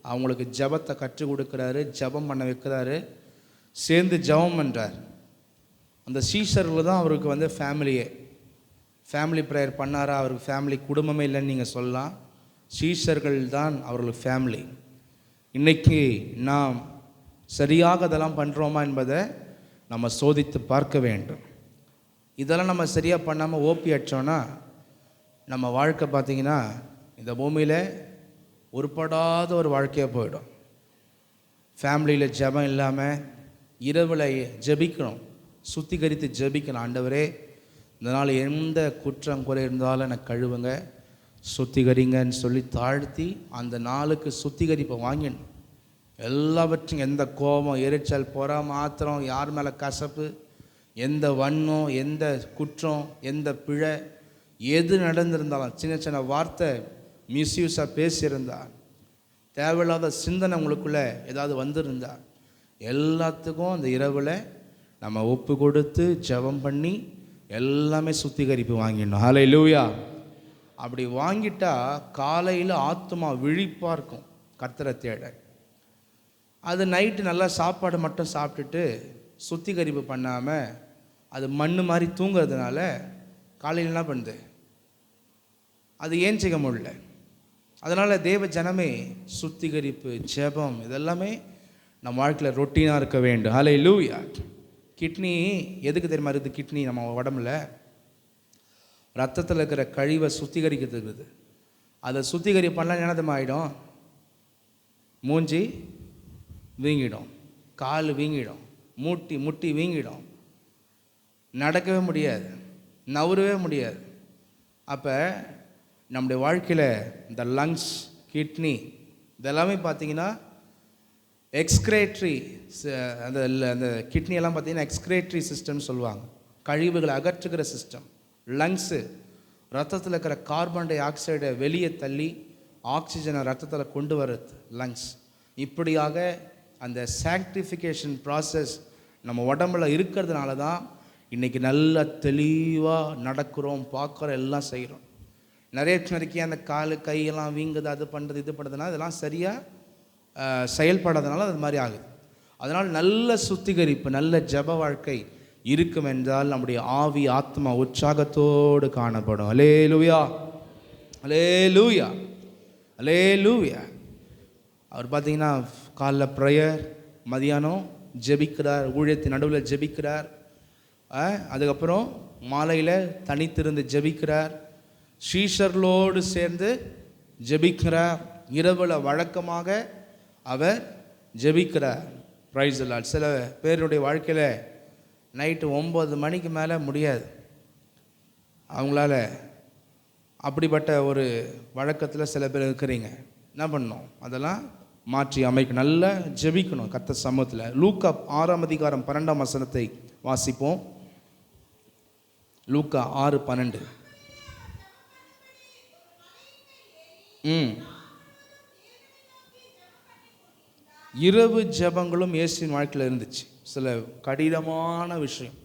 அவங்களுக்கு ஜெபத்தை கற்றுக் கொடுக்குறாரு, ஜெபம் பண்ண வைக்கிறாரு, சேர்ந்து ஜெபம் பண்ணுறார். அந்த சீஷர்கள் தான் அவருக்கு ஃபேமிலியே. ஃபேமிலி ப்ரேயர் பண்ணாரா, அவருக்கு ஃபேமிலி குடும்பமே இல்லைன்னு நீங்கள் சொல்லலாம். சீஷர்கள் தான் அவர்களுக்கு ஃபேமிலி. இன்றைக்கி நாம் சரியாக அதெல்லாம் பண்ணுறோமா என்பதை நம்ம சோதித்து பார்க்க வேண்டும். இதெல்லாம் நம்ம சரியாக பண்ணாமல் ஓப்பி அடித்தோன்னா நம்ம வாழ்க்கை பார்த்திங்கன்னா இந்த பூமியில் உருப்படாத ஒரு வாழ்க்கையாக போயிடும். ஃபேமிலியில் ஜெபம் இல்லாமல் இரவில் ஜெபிக்கணும், சுத்திகரித்து ஜெபிக்கணும். ஆண்டவரே, இந்த நாள் எந்த குற்றம் குறை இருந்தாலும் எனக்கு கழுவுங்க, சுத்திகரிங்கன்னு சொல்லி தாழ்த்தி அந்த நாளுக்கு சுத்திகரிப்பை வாங்கிடணும். எல்லாவற்றையும், எந்த கோபம், எரிச்சல், பொறாமை, ஆத்திரம், யார் மேலே கசப்பு, எந்த வன்மம், எந்த குற்றம், எந்த பிழை எது நடந்திருந்தாலும், சின்ன சின்ன வார்த்தை மிஸ்யூஸாக பேசியிருந்தால், தேவையில்லாத சிந்தனை உங்களுக்குள்ளே ஏதாவது வந்திருந்தா, எல்லாத்துக்கும் அந்த இரவில் நம்ம ஒப்பு கொடுத்து ஜெபம் பண்ணி எல்லாமே சுத்திகரிப்பு வாங்கிடணும். ஹல்லேலூயா. அப்படி வாங்கிட்டா காலையில் ஆத்துமா விழிப்பாக இருக்கும் கர்த்தரை தேட. அது நைட்டு நல்லா சாப்பாடு மட்டும் சாப்பிட்டுட்டு சுத்திகரிப்பு பண்ணாமல் அது மண் மாதிரி தூங்குறதுனால காலையில் என்ன பண்ணுது, அது ஏன் செய்ய முடியல. அதனால் தேவ ஜனமே, சுத்திகரிப்பு, ஜெபம் இதெல்லாமே நம்ம வாழ்க்கையில் ரொட்டீனாக இருக்க வேண்டும். ஹல்லேலூயா. கிட்னி எதுக்கு தெரியுமா இருக்குது? கிட்னி நம்ம உடம்புல ரத்தத்தில் இருக்கிற கழிவை சுத்திகரிக்கிறதுக்குது. அதை சுத்திகரி பண்ணலாம் என்னதமாக ஆகிடும், மூஞ்சி வீங்கிடும், கால் வீங்கிடும், முட்டி வீங்கிடும், நடக்கவே முடியாது, நவரவே முடியாது. அப்போ நம்முடைய வாழ்க்கையில் இந்த லங்ஸ், கிட்னி இதெல்லாமே பார்த்திங்கன்னா எக்ஸ்கிரேட்ரி, அந்த கிட்னியெல்லாம் பார்த்திங்கன்னா எக்ஸ்கிரேட்ரி சிஸ்டம்னு சொல்லுவாங்க, கழிவுகளை அகற்றுகிற சிஸ்டம். லங்ஸு ரத்தத்தில் இருக்கிற கார்பன் டை ஆக்சைடை வெளியே தள்ளி ஆக்சிஜனை ரத்தத்தில் கொண்டு வர்றது லங்ஸ். இப்படியாக அந்த சாங்க்டிஃபிகேஷன் ப்ராசஸ் நம்ம உடம்புல இருக்கிறதுனால தான் இன்றைக்கி நல்லா தெளிவாக நடக்கிறோம், பார்க்குறோம், எல்லாம் செய்கிறோம். நிறைய அந்த கால் கையெல்லாம் வீங்குது, அது பண்ணுறது இது பண்ணுறதுனால இதெல்லாம் சரியாக செயல்படாதனால அது மாதிரி ஆகுது. அதனால் நல்ல சுத்திகரிப்பு, நல்ல ஜெப வாழ்க்கை இருக்கும் என்றால் நம்முடைய ஆவி ஆத்மா உற்சாகத்தோடு காணப்படும். அல்லேலூயா, அல்லேலூயா, அல்லேலூயா. அவர் பார்த்திங்கன்னா காலைல ப்ரேயர், மதியானம் ஜெபிக்கிறார், ஊழியத்தின் நடுவில் ஜெபிக்கிறார், அதுக்கப்புறம் மாலையில் தனித்திருந்து ஜெபிக்கிறார், சீஷர்களோடு சேர்ந்து ஜெபிக்கிறார், இரவில் வழக்கமாக அவர் ஜெபிக்கிறார். Praise the Lord. சில பேருடைய வாழ்க்கையில் நைட்டு 9 மணிக்கு மேலே முடியாது, அவங்களால. அப்படிப்பட்ட ஒரு வழக்கத்தில் சில பேர் இருக்கிறீங்க. என்ன பண்ணணும், அதெல்லாம் மாற்றி அமைக்கணும், நல்லா ஜெபிக்கணும் கர்த்தர் சமூகத்தில். லூக்கா 6:12 வாசிப்போம். லூக்கா 6:12. இரவு ஜெபங்களும் இயேசுவின் வாழ்க்கையில் இருந்துச்சு. சில கடினமான விஷயம்,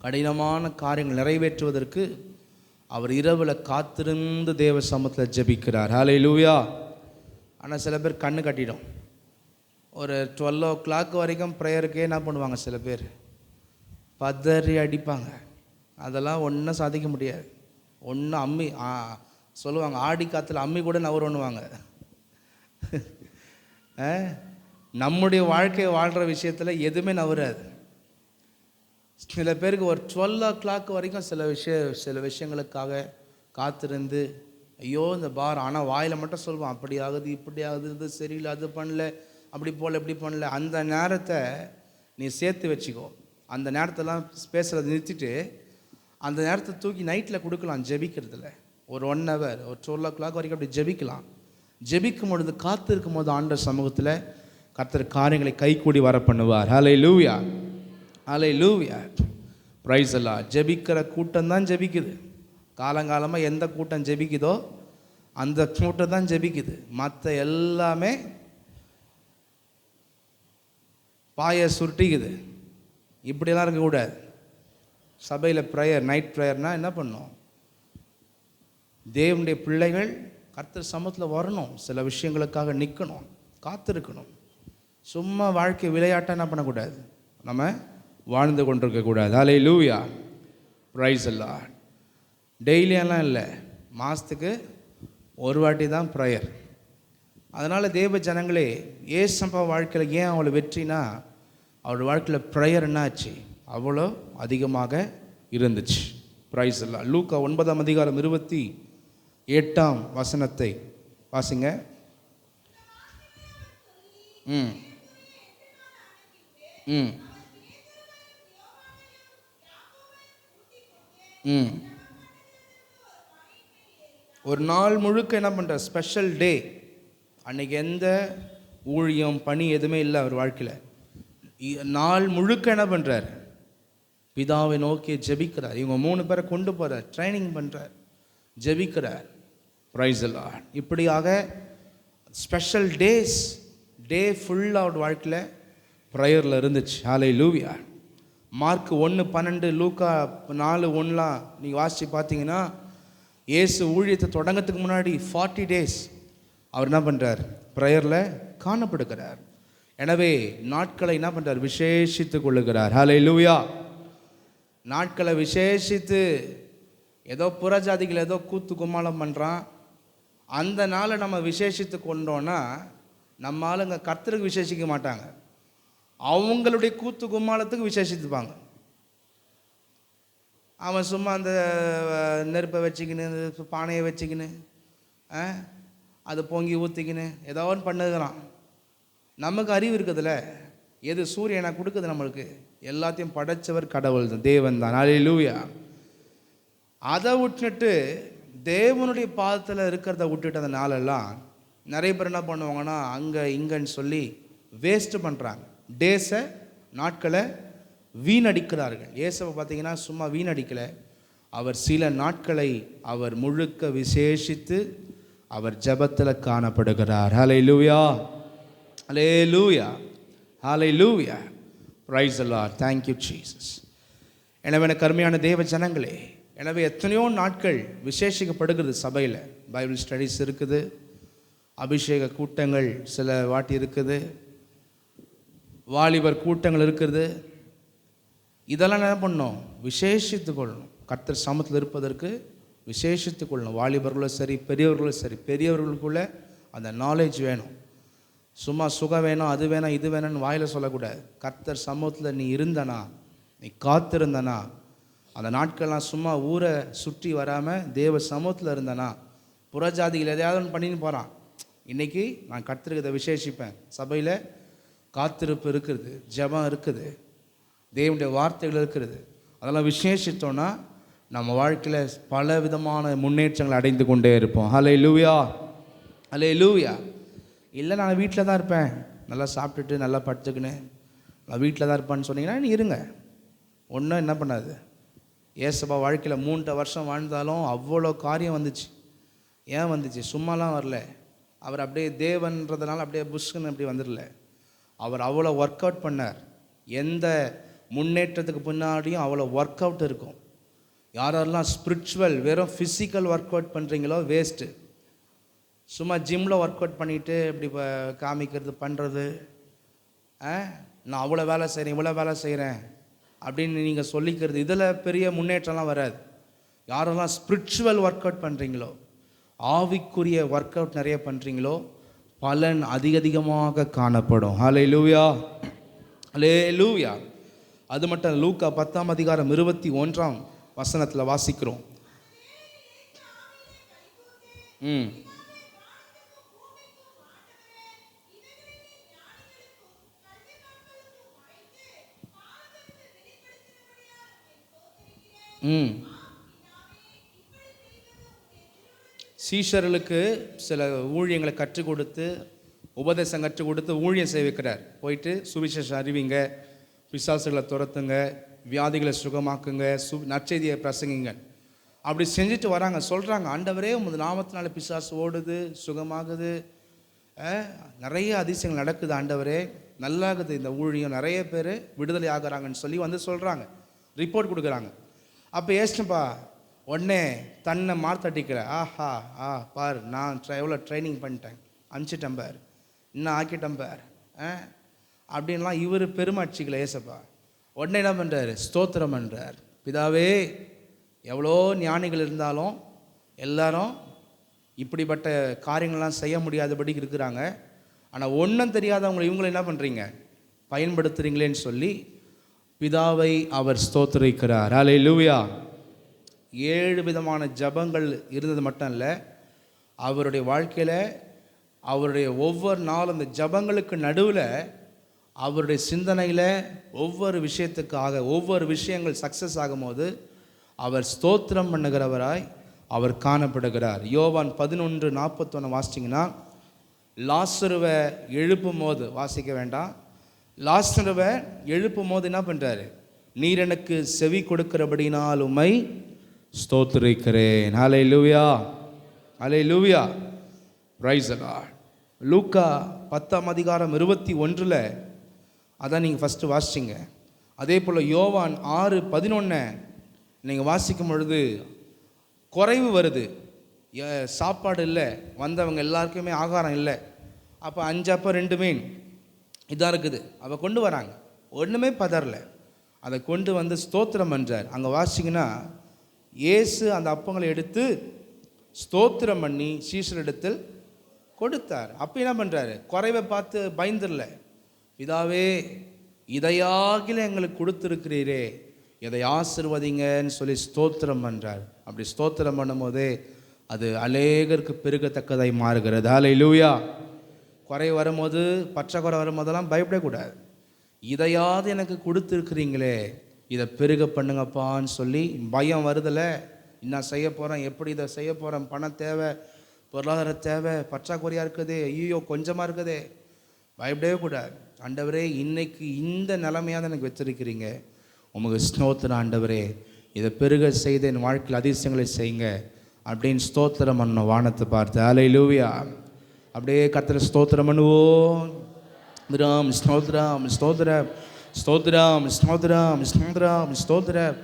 கடினமான காரியங்கள் நிறைவேற்றுவதற்கு அவர் இரவில் காத்திருந்து தேவ சமூகத்தில் ஜெபிக்கிறார். ஹல்லேலூயா. ஆனால் சில பேர் கண்ணு கட்டிடும். ஒரு 12 o'clock வரைக்கும் ப்ரேயருக்கே என்ன பண்ணுவாங்க, சில பேர் பதறி அடிப்பாங்க. அதெல்லாம் ஒன்றும் சாதிக்க முடியாது. ஒன்றும் அம்மி சொல்லுவாங்க, ஆடி காற்றுல அம்மி கூட நவருன்னுவாங்க. நம்முடைய வாழ்க்கையை வாழ்கிற விஷயத்தில் எதுவுமே நவராது. சில பேருக்கு ஒரு 12 o'clock வரைக்கும் சில விஷயங்களுக்காக காத்திருந்து ஐயோ இந்த பார், ஆனால் வாயில் மட்டும் சொல்லுவான் அப்படி ஆகுது, இப்படி ஆகுது, இது சரியில்லை, அது பண்ணல, அப்படி போகல, இப்படி பண்ணல. அந்த நேரத்தை நீ சேர்த்து வச்சுக்கோ. அந்த நேரத்தெல்லாம் பேசுகிறத நிறுத்திட்டு அந்த நேரத்தை தூக்கி நைட்டில் கொடுக்கலாம் ஜெபிக்கிறதுல. ஒரு 1 hour, ஒரு 12 o'clock வரைக்கும் அப்படி ஜெபிக்கலாம். ஜெபிக்கும் பொழுது, காத்து இருக்கும் போது ஆண்டவர் சமூகத்தில் கர்த்தர் காரியங்களை கைகூடி வர பண்ணுவார். ஹல்லேலூயா, ஹல்லேலூயா, பிரைஸ் தி லார்ட். ஜெபிக்கிற கூட்டம் தான் ஜெபிக்குது. காலங்காலமாக எந்த கூட்டம் ஜெபிக்குதோ அந்த கூட்டம் தான் ஜெபிக்குது. மற்ற எல்லாமே பாய சுருட்டிக்குது. இப்படியெல்லாம் இருக்கக்கூடாது. சபையில் ப்ரேயர், நைட் ப்ரேயர்னால் என்ன பண்ணணும், தேவனுடைய பிள்ளைகள் கர்த்தர் சமூகத்தில் வரணும், சில விஷயங்களுக்காக நிற்கணும், காத்திருக்கணும். சும்மா வாழ்க்கை விளையாட்டாக என்ன பண்ணக்கூடாது, நம்ம வாழ்ந்து கொண்டிருக்கக்கூடாது. ஹல்லேலூயா, பிரைஸ் தி லார்ட். டெய்லியெல்லாம் இல்லை, மாதத்துக்கு ஒரு வாட்டி தான் ப்ரேயர். அதனால் தேவ ஜனங்களே, ஏசப்பா வாழ்க்கையில் ஏன் அவ்வளோ வெற்றினா, அவள் வாழ்க்கையில் ப்ரேயர் என்னாச்சு, அவ்வளோ அதிகமாக இருந்துச்சு. Price the Lord. லூக்கா 9:28 வாசிங்க. ம் ம் ம் ஒரு நாள் முழுக்க என்ன பண்ணுறார், ஸ்பெஷல் டே அன்னைக்கு. எந்த ஊழியம் பணி எதுவுமே இல்லை அவர் வாழ்க்கையில். நாள் முழுக்க என்ன பண்ணுறார், பிதாவை நோக்கி ஜெபிக்கிறார். இவங்க 3 பேரை கொண்டு போகிறார், ட்ரைனிங் பண்ணுறார், ஜெபிக்கிறார். Praise the Lord. இப்படியாக ஸ்பெஷல் டே ஃபுல்லாக அவர் வாழ்க்கையில் ப்ரேயரில் இருந்துச்சு. ஹல்லேலூயா. மார்க் 1:12, லூக்கா 4:1 நீங்கள் வாசித்து பார்த்தீங்கன்னா, இயேசு ஊழியத்தை தொடங்கிறதுக்கு முன்னாடி 40 days அவர் என்ன பண்ணுறார், ப்ரேயரில் காணப்படுகிறார். எனவே நாட்களை என்ன பண்ணுறார், விசேஷித்து கொள்ளுகிறார். ஹல்லேலூயா. நாட்களை விசேஷித்து, ஏதோ புறஜாதிகள் ஏதோ கூத்து கும்மாளம் பண்ணுறான், அந்த நாளை நம்ம விசேஷித்து கொண்டோன்னா நம்ம ஆளுங்க கர்த்தருக்கு விசேஷிக்க மாட்டாங்க, அவங்களுடைய கூத்து கும்மாளத்துக்கு விசேஷித்துப்பாங்க. அவன் சும்மா அந்த நெருப்பை வச்சுக்கின்னு, பானையை வச்சுக்கின்னு, அதை பொங்கி ஊற்றிக்கின்னு ஏதோ ஒன்று பண்ணுகிறான். நமக்கு அறிவு இருக்குதுல்ல, எது சூரியனை கொடுக்குது நம்மளுக்கு, எல்லாத்தையும் படைச்சவர் கடவுள் தான், தேவன் தான். ஹல்லேலூயா. அதை விட்டுட்டு தேவனுடைய பாதத்தில் இருக்கிறத விட்டுட்டு அந்த நாளெல்லாம் நிறைய பேர் என்ன பண்ணுவாங்கன்னா, அங்கே இங்கன்னு சொல்லி வேஸ்ட்டு பண்ணுறாங்க. டேஸை, நாட்களை வீணடிக்கிறார்கள். இயேசுவை பார்த்தீங்கன்னா சும்மா வீணடிக்கலை, அவர் சில நாட்களை அவர் முழுக்க விசேஷித்து அவர் ஜெபத்தில் காணப்படுகிறார். Hallelujah, hallelujah, hallelujah, praise the Lord. Thank you Jesus. எனவே எனக்கு அருமையான தேவ ஜனங்களே, எனவே எத்தனையோ நாட்கள் விசேஷிக்கப்படுகிறது. சபையில் பைபிள் ஸ்டடீஸ் இருக்குது, அபிஷேக கூட்டங்கள் சில வாட்டி இருக்குது, வாலிபர் கூட்டங்கள் இருக்கிறது. இதெல்லாம் என்ன பண்ணணும், விசேஷித்து கொள்ளணும். கர்த்தர் சமூகத்தில் இருப்பதற்கு விசேஷித்து கொள்ளணும். வாலிபர்களும் சரி, பெரியவர்களும் சரி, பெரியவர்களுக்குள்ளே அந்த நாலேஜ் வேணும். சும்மா சுகம் வேணும், அது வேணும், இது வேணும்னு வாயில் சொல்லக்கூடாது. கர்த்தர் சமூகத்தில் நீ இருந்தனா, நீ காத்திருந்தனா, அந்த நாட்கள்லாம் சும்மா ஊரை சுற்றி வராமல் தேவ சமூகத்தில் இருந்தனா, புறஜாதிகள் எதையாவது ஒன்று பண்ணின்னு போகிறான். இன்றைக்கி நான் கர்த்தருக்கு இதை விசேஷிப்பேன். சபையில் காத்திருப்பு இருக்கிறது, ஜெபம் இருக்குது, தேவனுடைய வார்த்தைகள் இருக்கிறது. அதெல்லாம் விசேஷித்தோன்னா நம்ம வாழ்க்கையில் பல விதமான முன்னேற்றங்களை அடைந்து கொண்டே இருப்போம். ஹல்லேலூயா, ஹல்லேலூயா. இல்லை நான் வீட்டில் தான் இருப்பேன், நல்லா சாப்பிட்டுட்டு நல்லா படுத்துக்கின்னு நான் வீட்டில் தான் இருப்பேன்னு சொன்னீங்கன்னா நீ இருங்க, ஒன்றும் என்ன பண்ணாது. ஏசப்பா வாழ்க்கையில் 3 வருஷம் வாழ்ந்தாலும் அவ்வளோ காரியம் வந்துச்சு. ஏன் வந்துச்சு, சும்மாலாம் வரல. அவர் அப்படியே தேவன்றதுனால அப்படியே புஷ்ன்னு அப்படி வந்துடல. அவர் அவ்வளோ ஒர்க் அவுட் பண்ணார். எந்த முன்னேற்றத்துக்கு பின்னாடியும் அவ்வளோ ஒர்க் அவுட் இருக்கும். யாரெல்லாம் ஸ்பிரிச்சுவல் வெறும் ஃபிசிக்கல் ஒர்க் அவுட் பண்ணுறீங்களோ வேஸ்ட்டு. சும்மா ஜிம்மில் ஒர்க் அவுட் பண்ணிவிட்டு இப்படி காமிக்கிறது பண்ணுறது, நான் அவ்வளோ வேலை செய்கிறேன் இவ்வளோ வேலை செய்கிறேன் அப்படின்னு நீங்கள் சொல்லிக்கிறது, இதில் பெரிய முன்னேற்றம்லாம் வராது. யாரெல்லாம் ஸ்பிரிச்சுவல் ஒர்க் அவுட் பண்ணுறீங்களோ, ஆவிக்குரிய ஒர்க் அவுட் நிறைய பண்ணுறீங்களோ, பலன் அதிகமாக காணப்படும். ஹல்லேலூயா, ஹல்லேலூயா. அது மட்டும் லூக்கா 10:21 வாசிக்கிறோம். சீஷர்களுக்கு சில ஊழியங்களை கற்றுக் கொடுத்து, உபதேசம் கற்றுக் கொடுத்து ஊழியம் செய்விக்கிறார். போயிட்டு சுவிசேஷம் அறிவிங்க, பிசாசுகளை துரத்துங்க, வியாதிகளை சுகமாக்குங்க, நற்செய்தியை பிரசங்கிங்க. அப்படி செஞ்சுட்டு வராங்க. சொல்கிறாங்க, ஆண்டவரே உமது நாமத்தினால பிசாசு ஓடுது, சுகமாகுது, நிறைய அதிசயங்கள் நடக்குது, ஆண்டவரே நல்லாகுது, இந்த ஊழியம் நிறைய பேர் விடுதலை ஆகிறாங்கன்னு சொல்லி வந்து சொல்கிறாங்க, ரிப்போர்ட் கொடுக்குறாங்க. அப்போ ஏசப்பா உடனே தன்னை மார்த்தட்டிக்கிற, ஆஹா பார் நான் எவ்வளோ ட்ரைனிங் பண்ணிட்டேன், அனுப்பிச்சிட்டேன் பார், இன்னும் ஆக்கிட்டேன் பார் அப்படின்லாம் இவர் பெருமாட்சிக்கல ஏசப்பா. உடனே என்ன பண்ணுறாரு? ஸ்தோத்திரம் பண்ணுறார். பிதாவே, எவ்வளோ ஞானிகள் இருந்தாலும் எல்லாரும் இப்படிப்பட்ட காரியங்கள்லாம் செய்ய முடியாதபடிக்கு இருக்கிறாங்க. ஆனால் ஒன்றும் தெரியாதவங்களை இவங்களை என்ன பண்ணுறீங்க? பயன்படுத்துகிறீங்களேன்னு சொல்லி பிதாவை அவர் ஸ்தோத்திரிக்கிறார். அல்லேலூயா. 7 விதமான ஜபங்கள் இருந்தது மட்டும் இல்லை, அவருடைய வாழ்க்கையில் அவருடைய ஒவ்வொரு நாளும் அந்த ஜபங்களுக்கு நடுவில் அவருடைய சிந்தனையில் ஒவ்வொரு விஷயத்துக்காக ஒவ்வொரு விஷயங்கள் சக்ஸஸ் ஆகும்போது அவர் ஸ்தோத்திரம் பண்ணுகிறவராய் அவர் காணப்படுகிறார். யோவான் 11:41 வாசிச்சிங்கன்னா, லாசருவை எழுப்பும் போது, வாசிக்க வேண்டாம், லாசருவை எழுப்பும் போது என்ன பண்ணுறாரு? நீர் எனக்கு செவி கொடுக்கிறபடினால் உம்மை ஸ்தோத்திரிக்கிறேன். அல்லேலூயா, அல்லேலூயா, பிரைஸ் தி லார்ட். லூக்கா 10:21 அதான் நீங்கள் ஃபஸ்ட்டு வாசிச்சிங்க. அதே போல் யோவான் 6:11 நீங்கள் வாசிக்கும் பொழுது குறைவு வருது, சாப்பாடு இல்லை, வந்தவங்க எல்லாருக்குமே ஆகாரம் இல்லை. அப்போ 5 அப்பம் 2 மீன் இதாக இருக்குது. அப்போ கொண்டு வராங்க, ஒன்றுமே பதறல, அதை கொண்டு வந்து ஸ்தோத்திரம் பண்ணுறார். அங்கே வாசிங்கன்னா இயேசு அந்த அப்பங்களை எடுத்து ஸ்தோத்திரம் பண்ணி சீஷரிடத்தில் கொடுத்தார். அப்போ என்ன பண்ணுறாரு? குறைவை பார்த்து பயந்துடல. பிதாவே, இதையாகில எங்களுக்கு கொடுத்துருக்கிறீரே, இதை ஆசீர்வதிங்கன்னு சொல்லி ஸ்தோத்திரம் பண்ணுறார். அப்படி ஸ்தோத்திரம் பண்ணும்போதே அது அநேகருக்கு பெருகத்தக்கதாய் மாறுகிறது. அல்லேலூயா. குறை வரும்போது, பற்றாக்குறை வரும்போதெல்லாம் பயப்படக்கூடாது. இதையாவது எனக்கு கொடுத்துருக்குறீங்களே, இதை பெருக பண்ணுங்கப்பான்னு சொல்லி பயம் வருதில்ல, இன்னும் செய்ய போகிறேன், எப்படி இதை செய்ய போகிறேன், பணம் தேவை, பொருளாதார தேவை, பற்றாக்குறையாக இருக்குதே, ஐயோ கொஞ்சமாக இருக்குதே, பயப்படவே கூடாது. ஆண்டவரே, இன்னைக்கு இந்த நிலைமையாக எனக்கு வச்சிருக்கிறீங்க, உமக்கு ஸ்தோத்திரம் ஆண்டவரே, இதை பெருக செய்த என் வாழ்க்கையில் அதிசயங்களை செய்யுங்க அப்படின்னு ஸ்தோத்திரம் பண்ணணும். வானத்தை பார்த்து அல்லேலூயா. அப்படியே கர்த்தரை ஸ்தோத்திரம் பண்ணுவோம். ஸ்தோத்திரம் ஸ்தோத்திரம் ஸ்தோத்திரம் ஸ்தோத்திரம் ஸ்தோத்திரம் ஸ்தோத்திரம் ஸ்தோத்திரம்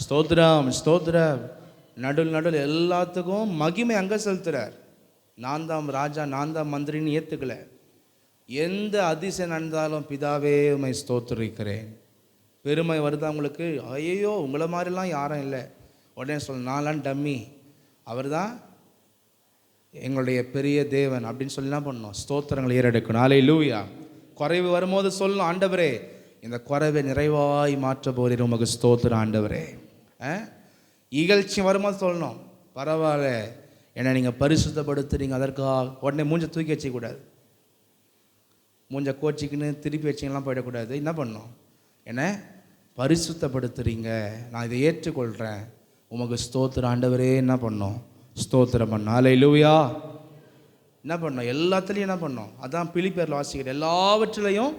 ஸ்தோத்திரம் ஸ்தோத்திரம். நடுவில் எல்லாத்துக்கும் மகிமை அங்கே செலுத்துகிறார். நான் தான் ராஜா, நான் தான் மந்திரின்னு ஏற்றுக்கல. எந்த அதிசயம் நடந்தாலும் பிதாவே உம்மை ஸ்தோத்திரிக்கிறேன். பெருமை வருதா உங்களுக்கு? ஐயோ உங்களை மாதிரிலாம் யாரும் இல்லை. உடனே நான்லாம் டம்மி, அவர் தான் எங்களுடைய பெரிய தேவன் அப்படின்னு சொல்லி என்ன பண்ணணும்? ஸ்தோத்திரங்களை ஏறெடுக்கணும். அல்லேலூயா. குறைவு வரும்போது சொல்லணும், ஆண்டவரே இந்த குறைவை நிறைவாய் மாற்ற போகிறீர், உமக்கு ஸ்தோத்திரம் ஆண்டவரே. இகழ்ச்சி வரும்போது சொல்லணும், பரவாயில்ல என்னை நீங்கள் பரிசுத்தப்படுத்துறீங்க, அதற்காக உடனே மூஞ்சை தூக்கி வச்சிக்கூடாது, மூஞ்சை கோச்சிக்கின்னு திருப்பி வச்சிங்கலாம் போயிடக்கூடாது. என்ன பண்ணணும்? என்னை பரிசுத்தப்படுத்துறீங்க, நான் இதை ஏற்றுக்கொள்கிறேன், உமக்கு ஸ்தோத்திரம் ஆண்டவரே என்ன பண்ணோம்? ஸ்தோத்திரம் பண்ணோம். அல்லேலூயா. என்ன பண்ணோம்? எல்லாத்துலேயும் என்ன பண்ணோம்? அதான் பிலிப்பியரில் வாசிக்கிற எல்லாவற்றிலையும்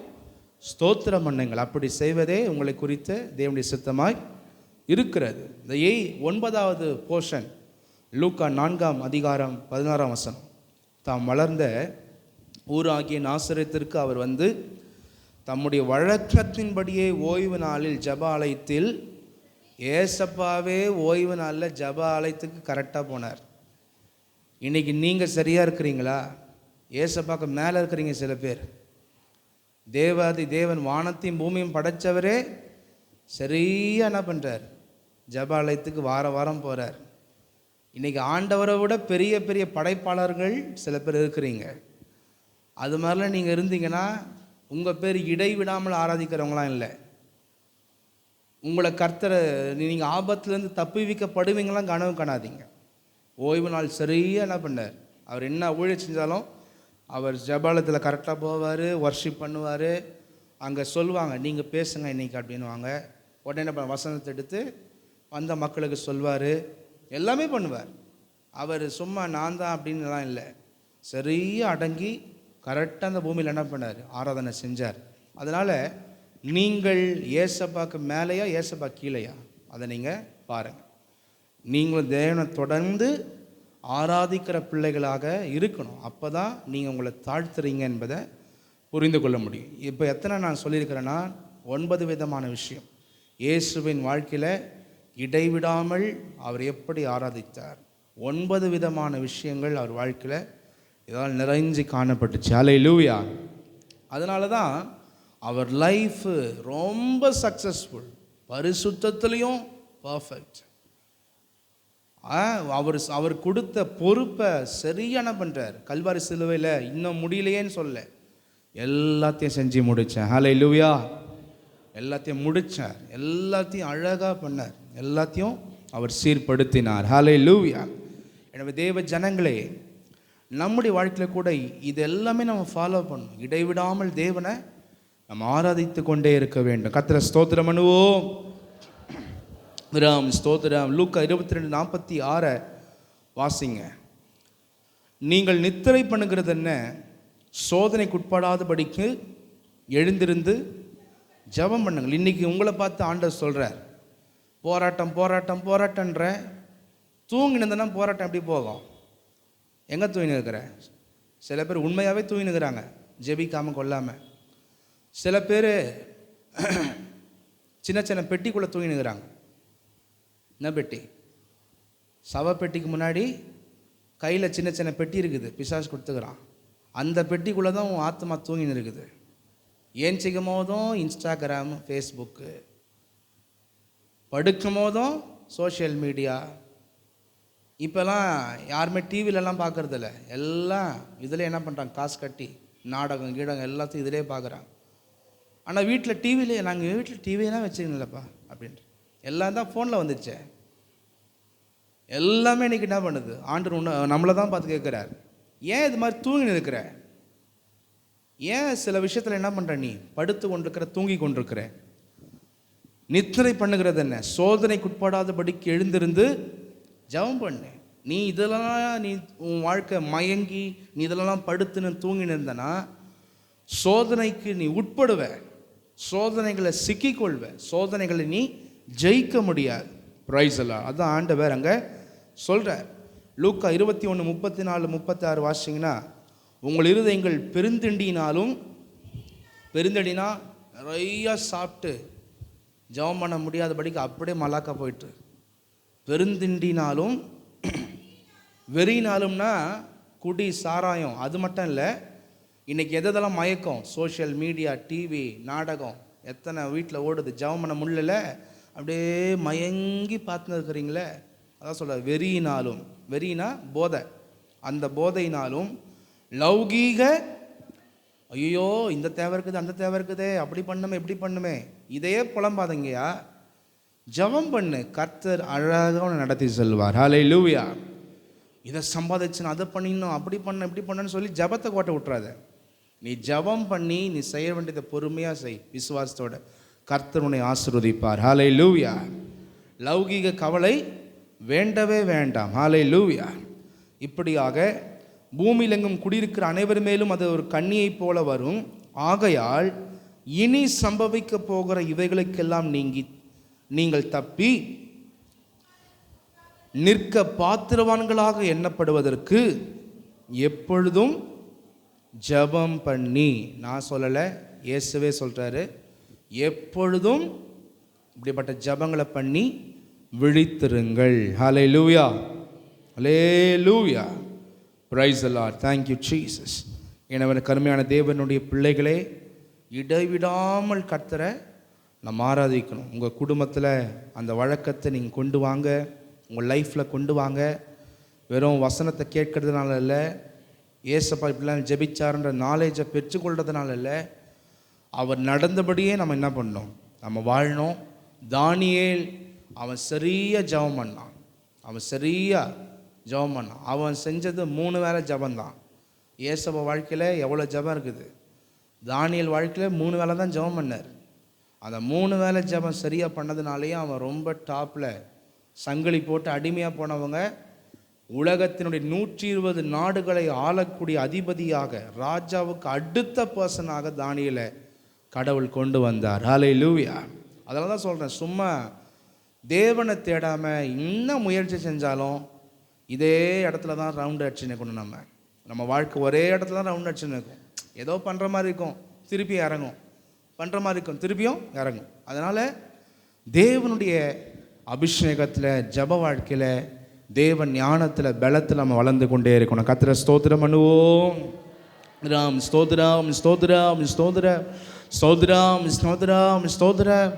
ஸ்தோத்திரம் பண்ணுங்கள், அப்படி செய்வதே உங்களை குறித்து தேவனுடைய சித்தமாய் இருக்கிறது. இந்த 9வது போர்ஷன் லூக்கா 4:16 தாம் வளர்ந்த ஊராகிய நாசரேத்திற்கு அவர் வந்து தம்முடைய வழக்கத்தின்படியே ஓய்வு நாளில் ஜப ஆலயத்தில், ஏசப்பாவே ஓய்வு நாளில் ஜப ஆலயத்துக்கு கரெக்டாக போனார். இன்றைக்கி நீங்கள் சரியாக இருக்கிறீங்களா? ஏசப்பாக்கு மேலே இருக்கிறீங்க சில பேர். தேவாதி தேவன் வானத்தையும் பூமியும் படைத்தவரே சரியாக என்ன பண்ணுறார்? ஜப ஆலயத்துக்கு வாரம் போகிறார். இன்றைக்கி ஆண்டவரை விட பெரிய பெரிய படைப்பாளர்கள் சில பேர் இருக்கிறீங்க. அது மாதிரிலாம் நீங்கள் இருந்தீங்கன்னா உங்கள் பேர் இடைவிடாமல் ஆராதிக்கிறவங்களாம் இல்லை. உங்களை கர்த்தரை நீங்கள் ஆபத்துலேருந்து தப்புவிக்கப்படுவீங்களாம் கனவு காணாதீங்க. ஓய்வு நாள் சரியாக என்ன பண்ணார்? அவர் என்ன ஊழியம் செஞ்சாலும் அவர் ஜபாலயத்தில் கரெக்டாக போவார், வர்ஷிப் பண்ணுவார். அங்கே சொல்லுவாங்க, நீங்கள் பேசுங்க இன்றைக்கி அப்படின்வாங்க. உடனே என்ன வசனத்தை எடுத்து வந்த மக்களுக்கு சொல்வார், எல்லாமே பண்ணுவார். அவர் சும்மா நான் தான் அப்படின்லாம் இல்லை, சரியாக அடங்கி கரெக்டாக அந்த பூமியில் என்ன பண்ணார்? ஆராதனை செஞ்சார். அதனால் நீங்கள் ஏசப்பாக்கு மேலேயா ஏசப்பா கீழேயா அதை நீங்கள் பாருங்கள். நீங்களும் தேவனை தொடர்ந்து ஆராதிக்கிற பிள்ளைகளாக இருக்கணும். அப்போ தான் நீங்கள் உங்களை தாழ்த்துறீங்க என்பதை புரிந்து கொள்ள முடியும். இப்போ எத்தனை நான் சொல்லியிருக்கிறேன்னா 9 விதமான விஷயம் இயேசுவின் வாழ்க்கையில் இடைவிடாமல் அவர் எப்படி ஆராதித்தார். 9 விதமான விஷயங்கள் அவர் வாழ்க்கையில் இதால் நிறைஞ்சு காணப்பட்டுச்சு. அல்லேலூயா. அதனால தான் அவர் லைஃப் ரொம்ப சக்ஸஸ்ஃபுல், பரிசுத்தத்திலையும் பர்ஃபெக்ட். அவர் கொடுத்த பொறுப்பை சரியான பண்ணுறார். கல்வாரி சிலுவையில் இன்னும் முடியலையேன்னு சொல்ல, எல்லாத்தையும் செஞ்சு முடித்தேன். ஹல்லேலூயா. எல்லாத்தையும் முடித்தார், எல்லாத்தையும் அழகாக பண்ணார், எல்லாத்தையும் அவர் சீர்படுத்தினார். ஹல்லேலூயா. எனவே தேவ ஜனங்களே, நம்முடைய வாழ்க்கையில் கூட இது எல்லாமே நம்ம ஃபாலோ பண்ணணும். இடைவிடாமல் தேவனை நம்ம ஆராதித்து கொண்டே இருக்க வேண்டும். கர்த்தரை ஸ்தோத்திரம் பண்ணுவோம். ஸ்தோத்திரம். லூக்கா 22:46 வாசிங்க. நீங்கள் நித்திரை பண்ணுகிறது என்ன? சோதனைக்குட்படாதபடிக்கு எழுந்திருந்து ஜெபம் பண்ணுங்கள். இன்றைக்கி உங்களை பார்த்து ஆண்டவர் சொல்கிறார், போராட்டம் போராட்டம் போராட்டன்ற தூங்கினதுன்னா போராட்டம் எப்படி போகும்? எங்கே தூங்கின்னு இருக்கிற? சில பேர் உண்மையாகவே தூங்கினுக்கிறாங்க, ஜெபிக்காமல் கொள்ளாமல். சில பேர் சின்ன சின்ன பெட்டிக்குள்ளே தூங்கினுக்கிறாங்க. என்ன பெட்டி? சவப்பெட்டிக்கு முன்னாடி கையில் சின்ன சின்ன பெட்டி இருக்குது, பிசாசு கொடுத்துக்கிறான். அந்த பெட்டிக்குள்ளே தான் உன் ஆத்மா தூங்கின்னு இருக்குது. ஏன் செய்யும் போதும் இன்ஸ்டாகிராம், ஃபேஸ்புக்கு, படுக்கும் போதும் சோஷியல் மீடியா. இப்போல்லாம் யாருமே டிவிலெலாம் பார்க்குறதில்ல, எல்லாம் இதில் என்ன பண்ணுறாங்க, காசு கட்டி நாடகம் கீடகம் எல்லாத்தையும் இதிலே பார்க்குறாங்க. ஆனால் வீட்டில் டிவிலே, நாங்கள் வீட்டில் டிவியெல்லாம் வச்சுக்கணும்லப்பா அப்படின்ட்டு எல்லாம் தான் ஃபோனில் வந்துடுச்சே. எல்லாமே இன்றைக்கி என்ன பண்ணுது, ஆண்டவர் நம்மளை தான் பார்த்து கேட்குறாரு, ஏன் இது மாதிரி தூங்கின்னு இருக்கிற? ஏன் சில விஷயத்தில் என்ன பண்ணுற? நீ படுத்து கொண்டிருக்கிற, தூங்கி கொண்டிருக்கிற. நித்திரை பண்ணுகிறது என்ன? சோதனைக்குட்படாதபடிக்கு எழுந்திருந்து ஜெபம் பண்ணு. நீ இதெல்லாம் நீ உன் வாழ்க்கை மயங்கி நீ இதெல்லாம் படுத்துன்னு தூங்கின்னு இருந்தனா சோதனைக்கு நீ உட்படுவ, சோதனைகளை சிக்கிக்கொள்வ, சோதனைகளை நீ ஜெயிக்க முடியாது. பிரைஸ் எல்லாம் அதான் ஆண்டவர் அங்கே சொல்கிறார். லூக்கா 21:34-36 வாசிங்கன்னா, உங்கள் இருதயங்கள் பெருந்திண்டினாலும், பெருந்தடினா நிறையா சாப்பிட்டு ஜெபம் பண்ண முடியாதபடிக்கு அப்படியே மலாக்கா போயிட்டு, பெருந்திண்டினாலும் வெறினாலும்னா குடி சாராயம், அது மட்டும் இல்லை, இன்றைக்கி எதெல்லாம் மயக்கம், சோஷியல் மீடியா, டிவி, நாடகம் எத்தனை வீட்டில் ஓடுது. ஜெபம் பண்ண முடியல, அப்படியே மயங்கி பார்த்துன்னு இருக்கிறீங்களே, அதான் சொல்ல. வெறியினாலும், வெறினா போதை, அந்த போதையினாலும் லௌகீக, ஐயோ இந்த தேவை இருக்குது, அந்த தேவை இருக்குதே, அப்படி பண்ணுமே இப்படி பண்ணுமே, இதையே புலம்பாதங்கயா, ஜெபம் பண்ணு, கர்த்தர் அழகாக நடத்தி செல்வார். ஹல்லேலூயா. இதை சம்பாதிச்சுன்னு அதை பண்ணிடணும், அப்படி பண்ண இப்படி பண்ணன்னு சொல்லி ஜெபத்தை கோட்டை விட்டுறாத. நீ ஜெபம் பண்ணி நீ செய்ய வேண்டியதை பொறுமையாக செய், விசுவாசத்தோட. கர்த்தர் உன்னை ஆசீர்வதிப்பார். ஹல்லேலூயா. லௌகீக கவலை வேண்டவே வேண்டாம். ஹல்லேலூயா. இப்படியாக பூமியிலெங்கும் குடியிருக்கிற அனைவர் மேலும் அது ஒரு கண்ணியைப் போல வரும். ஆகையால் இனி சம்பவிக்க போகிற இவைகளுக்கெல்லாம் நீங்கள் தப்பி நிற்க பாத்திரவான்களாக எண்ணப்படுவதற்கு எப்பொழுதும் ஜெபம் பண்ணி, நான் சொல்லலை, இயேசுவே சொல்கிறாரு, எப்பொழுதும் இப்படிப்பட்ட ஜெபங்களை பண்ணி விழித்திருங்கள். Hallelujah, hallelujah, praise the Lord, thank you Jesus. எனவே கருமையான தேவனுடைய பிள்ளைகளே, இடைவிடாமல் கர்த்தரை நம்ம ஆராதிக்கணும். உங்கள் குடும்பத்தில் அந்த வழக்கத்தை நீங்கள் கொண்டு வாங்க, உங்கள் லைஃப்பில் கொண்டு வாங்க. வெறும் வசனத்தை கேட்கறதுனால இல்லை, ஏசப்பா இப்படிலாம் ஜெபிச்சாருன்ற நாலேஜை பெற்றுக்கொள்றதுனால இல்லை, அவர் நடந்தபடியே நம்ம என்ன பண்ணோம், நம்ம வாழணும். தானியேல் அவன் சரியாக ஜெபம் பண்ணான், அவன் செஞ்சது 3 வேளை ஜெபந்தான். ஏசப்பா வாழ்க்கையில் எவ்வளோ ஜெபம் இருக்குது, தானியேல் வாழ்க்கையில் 3 வேளை தான் ஜெபம் பண்ணார். அந்த 3 வேளை ஜெபம் சரியாக பண்ணதுனாலேயே அவன் ரொம்ப டாப்பில், சங்கிலி போட்டு அடிமையாக போனவங்க உலகத்தினுடைய 120 நாடுகளை ஆளக்கூடிய அதிபதியாக, ராஜாவுக்கு அடுத்த பர்சனாக தானியேலை கடவுள் கொண்டு வந்தார். ஹல்லேலூயா. அதனால தான் சொல்கிறேன், சும்மா தேவனை தேடாமல் இன்னும் முயற்சி செஞ்சாலும் இதே இடத்துல தான் ரவுண்டு அடிச்சுன்னு இருக்கணும். நம்ம வாழ்க்கை ஒரே இடத்துல தான் ரவுண்டு அடிச்சுன்னு இருக்கும். ஏதோ பண்ணுற மாதிரி இருக்கும், திருப்பி இறங்கும், பண்ணுற மாதிரி இருக்கும், திருப்பியும் இறங்கும். அதனால் தேவனுடைய அபிஷேகத்தில், ஜப வாழ்க்கையில், தேவ ஞானத்தில், பலத்தில் நம்ம வளர்ந்து கொண்டே இருக்கணும். கர்த்தரை ஸ்தோத்திரம் பண்ணுவோம். ராம் ஸ்தோத்திரம், ஸ்தோத்திரம், ஸ்தோத்திரம். ஸ்தோத்திரம் ஸ்தோத்திரம் ஸ்தோத்திரம்.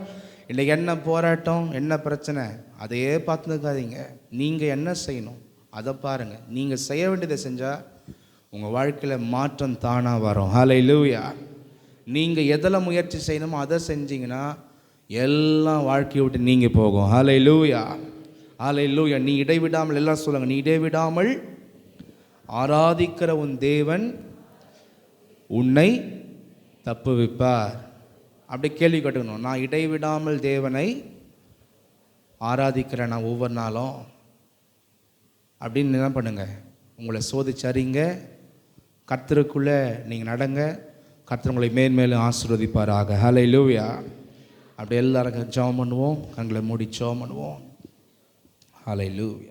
இன்றைக்கி என்ன போராட்டம், என்ன பிரச்சனை, அதையே பார்த்துக்காதீங்க. நீங்கள் என்ன செய்யணும் அதை பாருங்கள். நீங்கள் செய்ய வேண்டியதை செஞ்சால் உங்கள் வாழ்க்கையில் மாற்றம் தானாக வரும். ஹல்லேலூயா. நீங்கள் எதில் முயற்சி செய்யணுமோ அதை செஞ்சீங்கன்னா எல்லாம் வாழ்க்கையை விட்டு நீங்கள் போகும். ஹல்லேலூயா ஹல்லேலூயா. நீ இடைவிடாமல், எல்லாம் சொல்லுங்கள், நீ இடைவிடாமல் ஆராதிக்கிற உன் தேவன் உன்னை தப்புவிப்பார். அப்படி கேள்வி கேட்டுக்கணும். நான் இடைவிடாமல் தேவனை ஆராதிக்கிறேன் நான் ஒவ்வொரு நாளும் அப்படின்னு என்ன பண்ணுங்க, உங்களை சோதிச்சறிங்க. கர்த்தருக்குள்ளே நீங்கள் நடங்க. கர்த்தர் உங்களை மேன்மேலும் ஆசீர்வதிப்பாராக. ஹல்லேலூயா. அப்படி எல்லாரும் ஜெபம் பண்ணுவோம். கண்களை மூடி ஜெபம் பண்ணுவோம். ஹல்லேலூயா.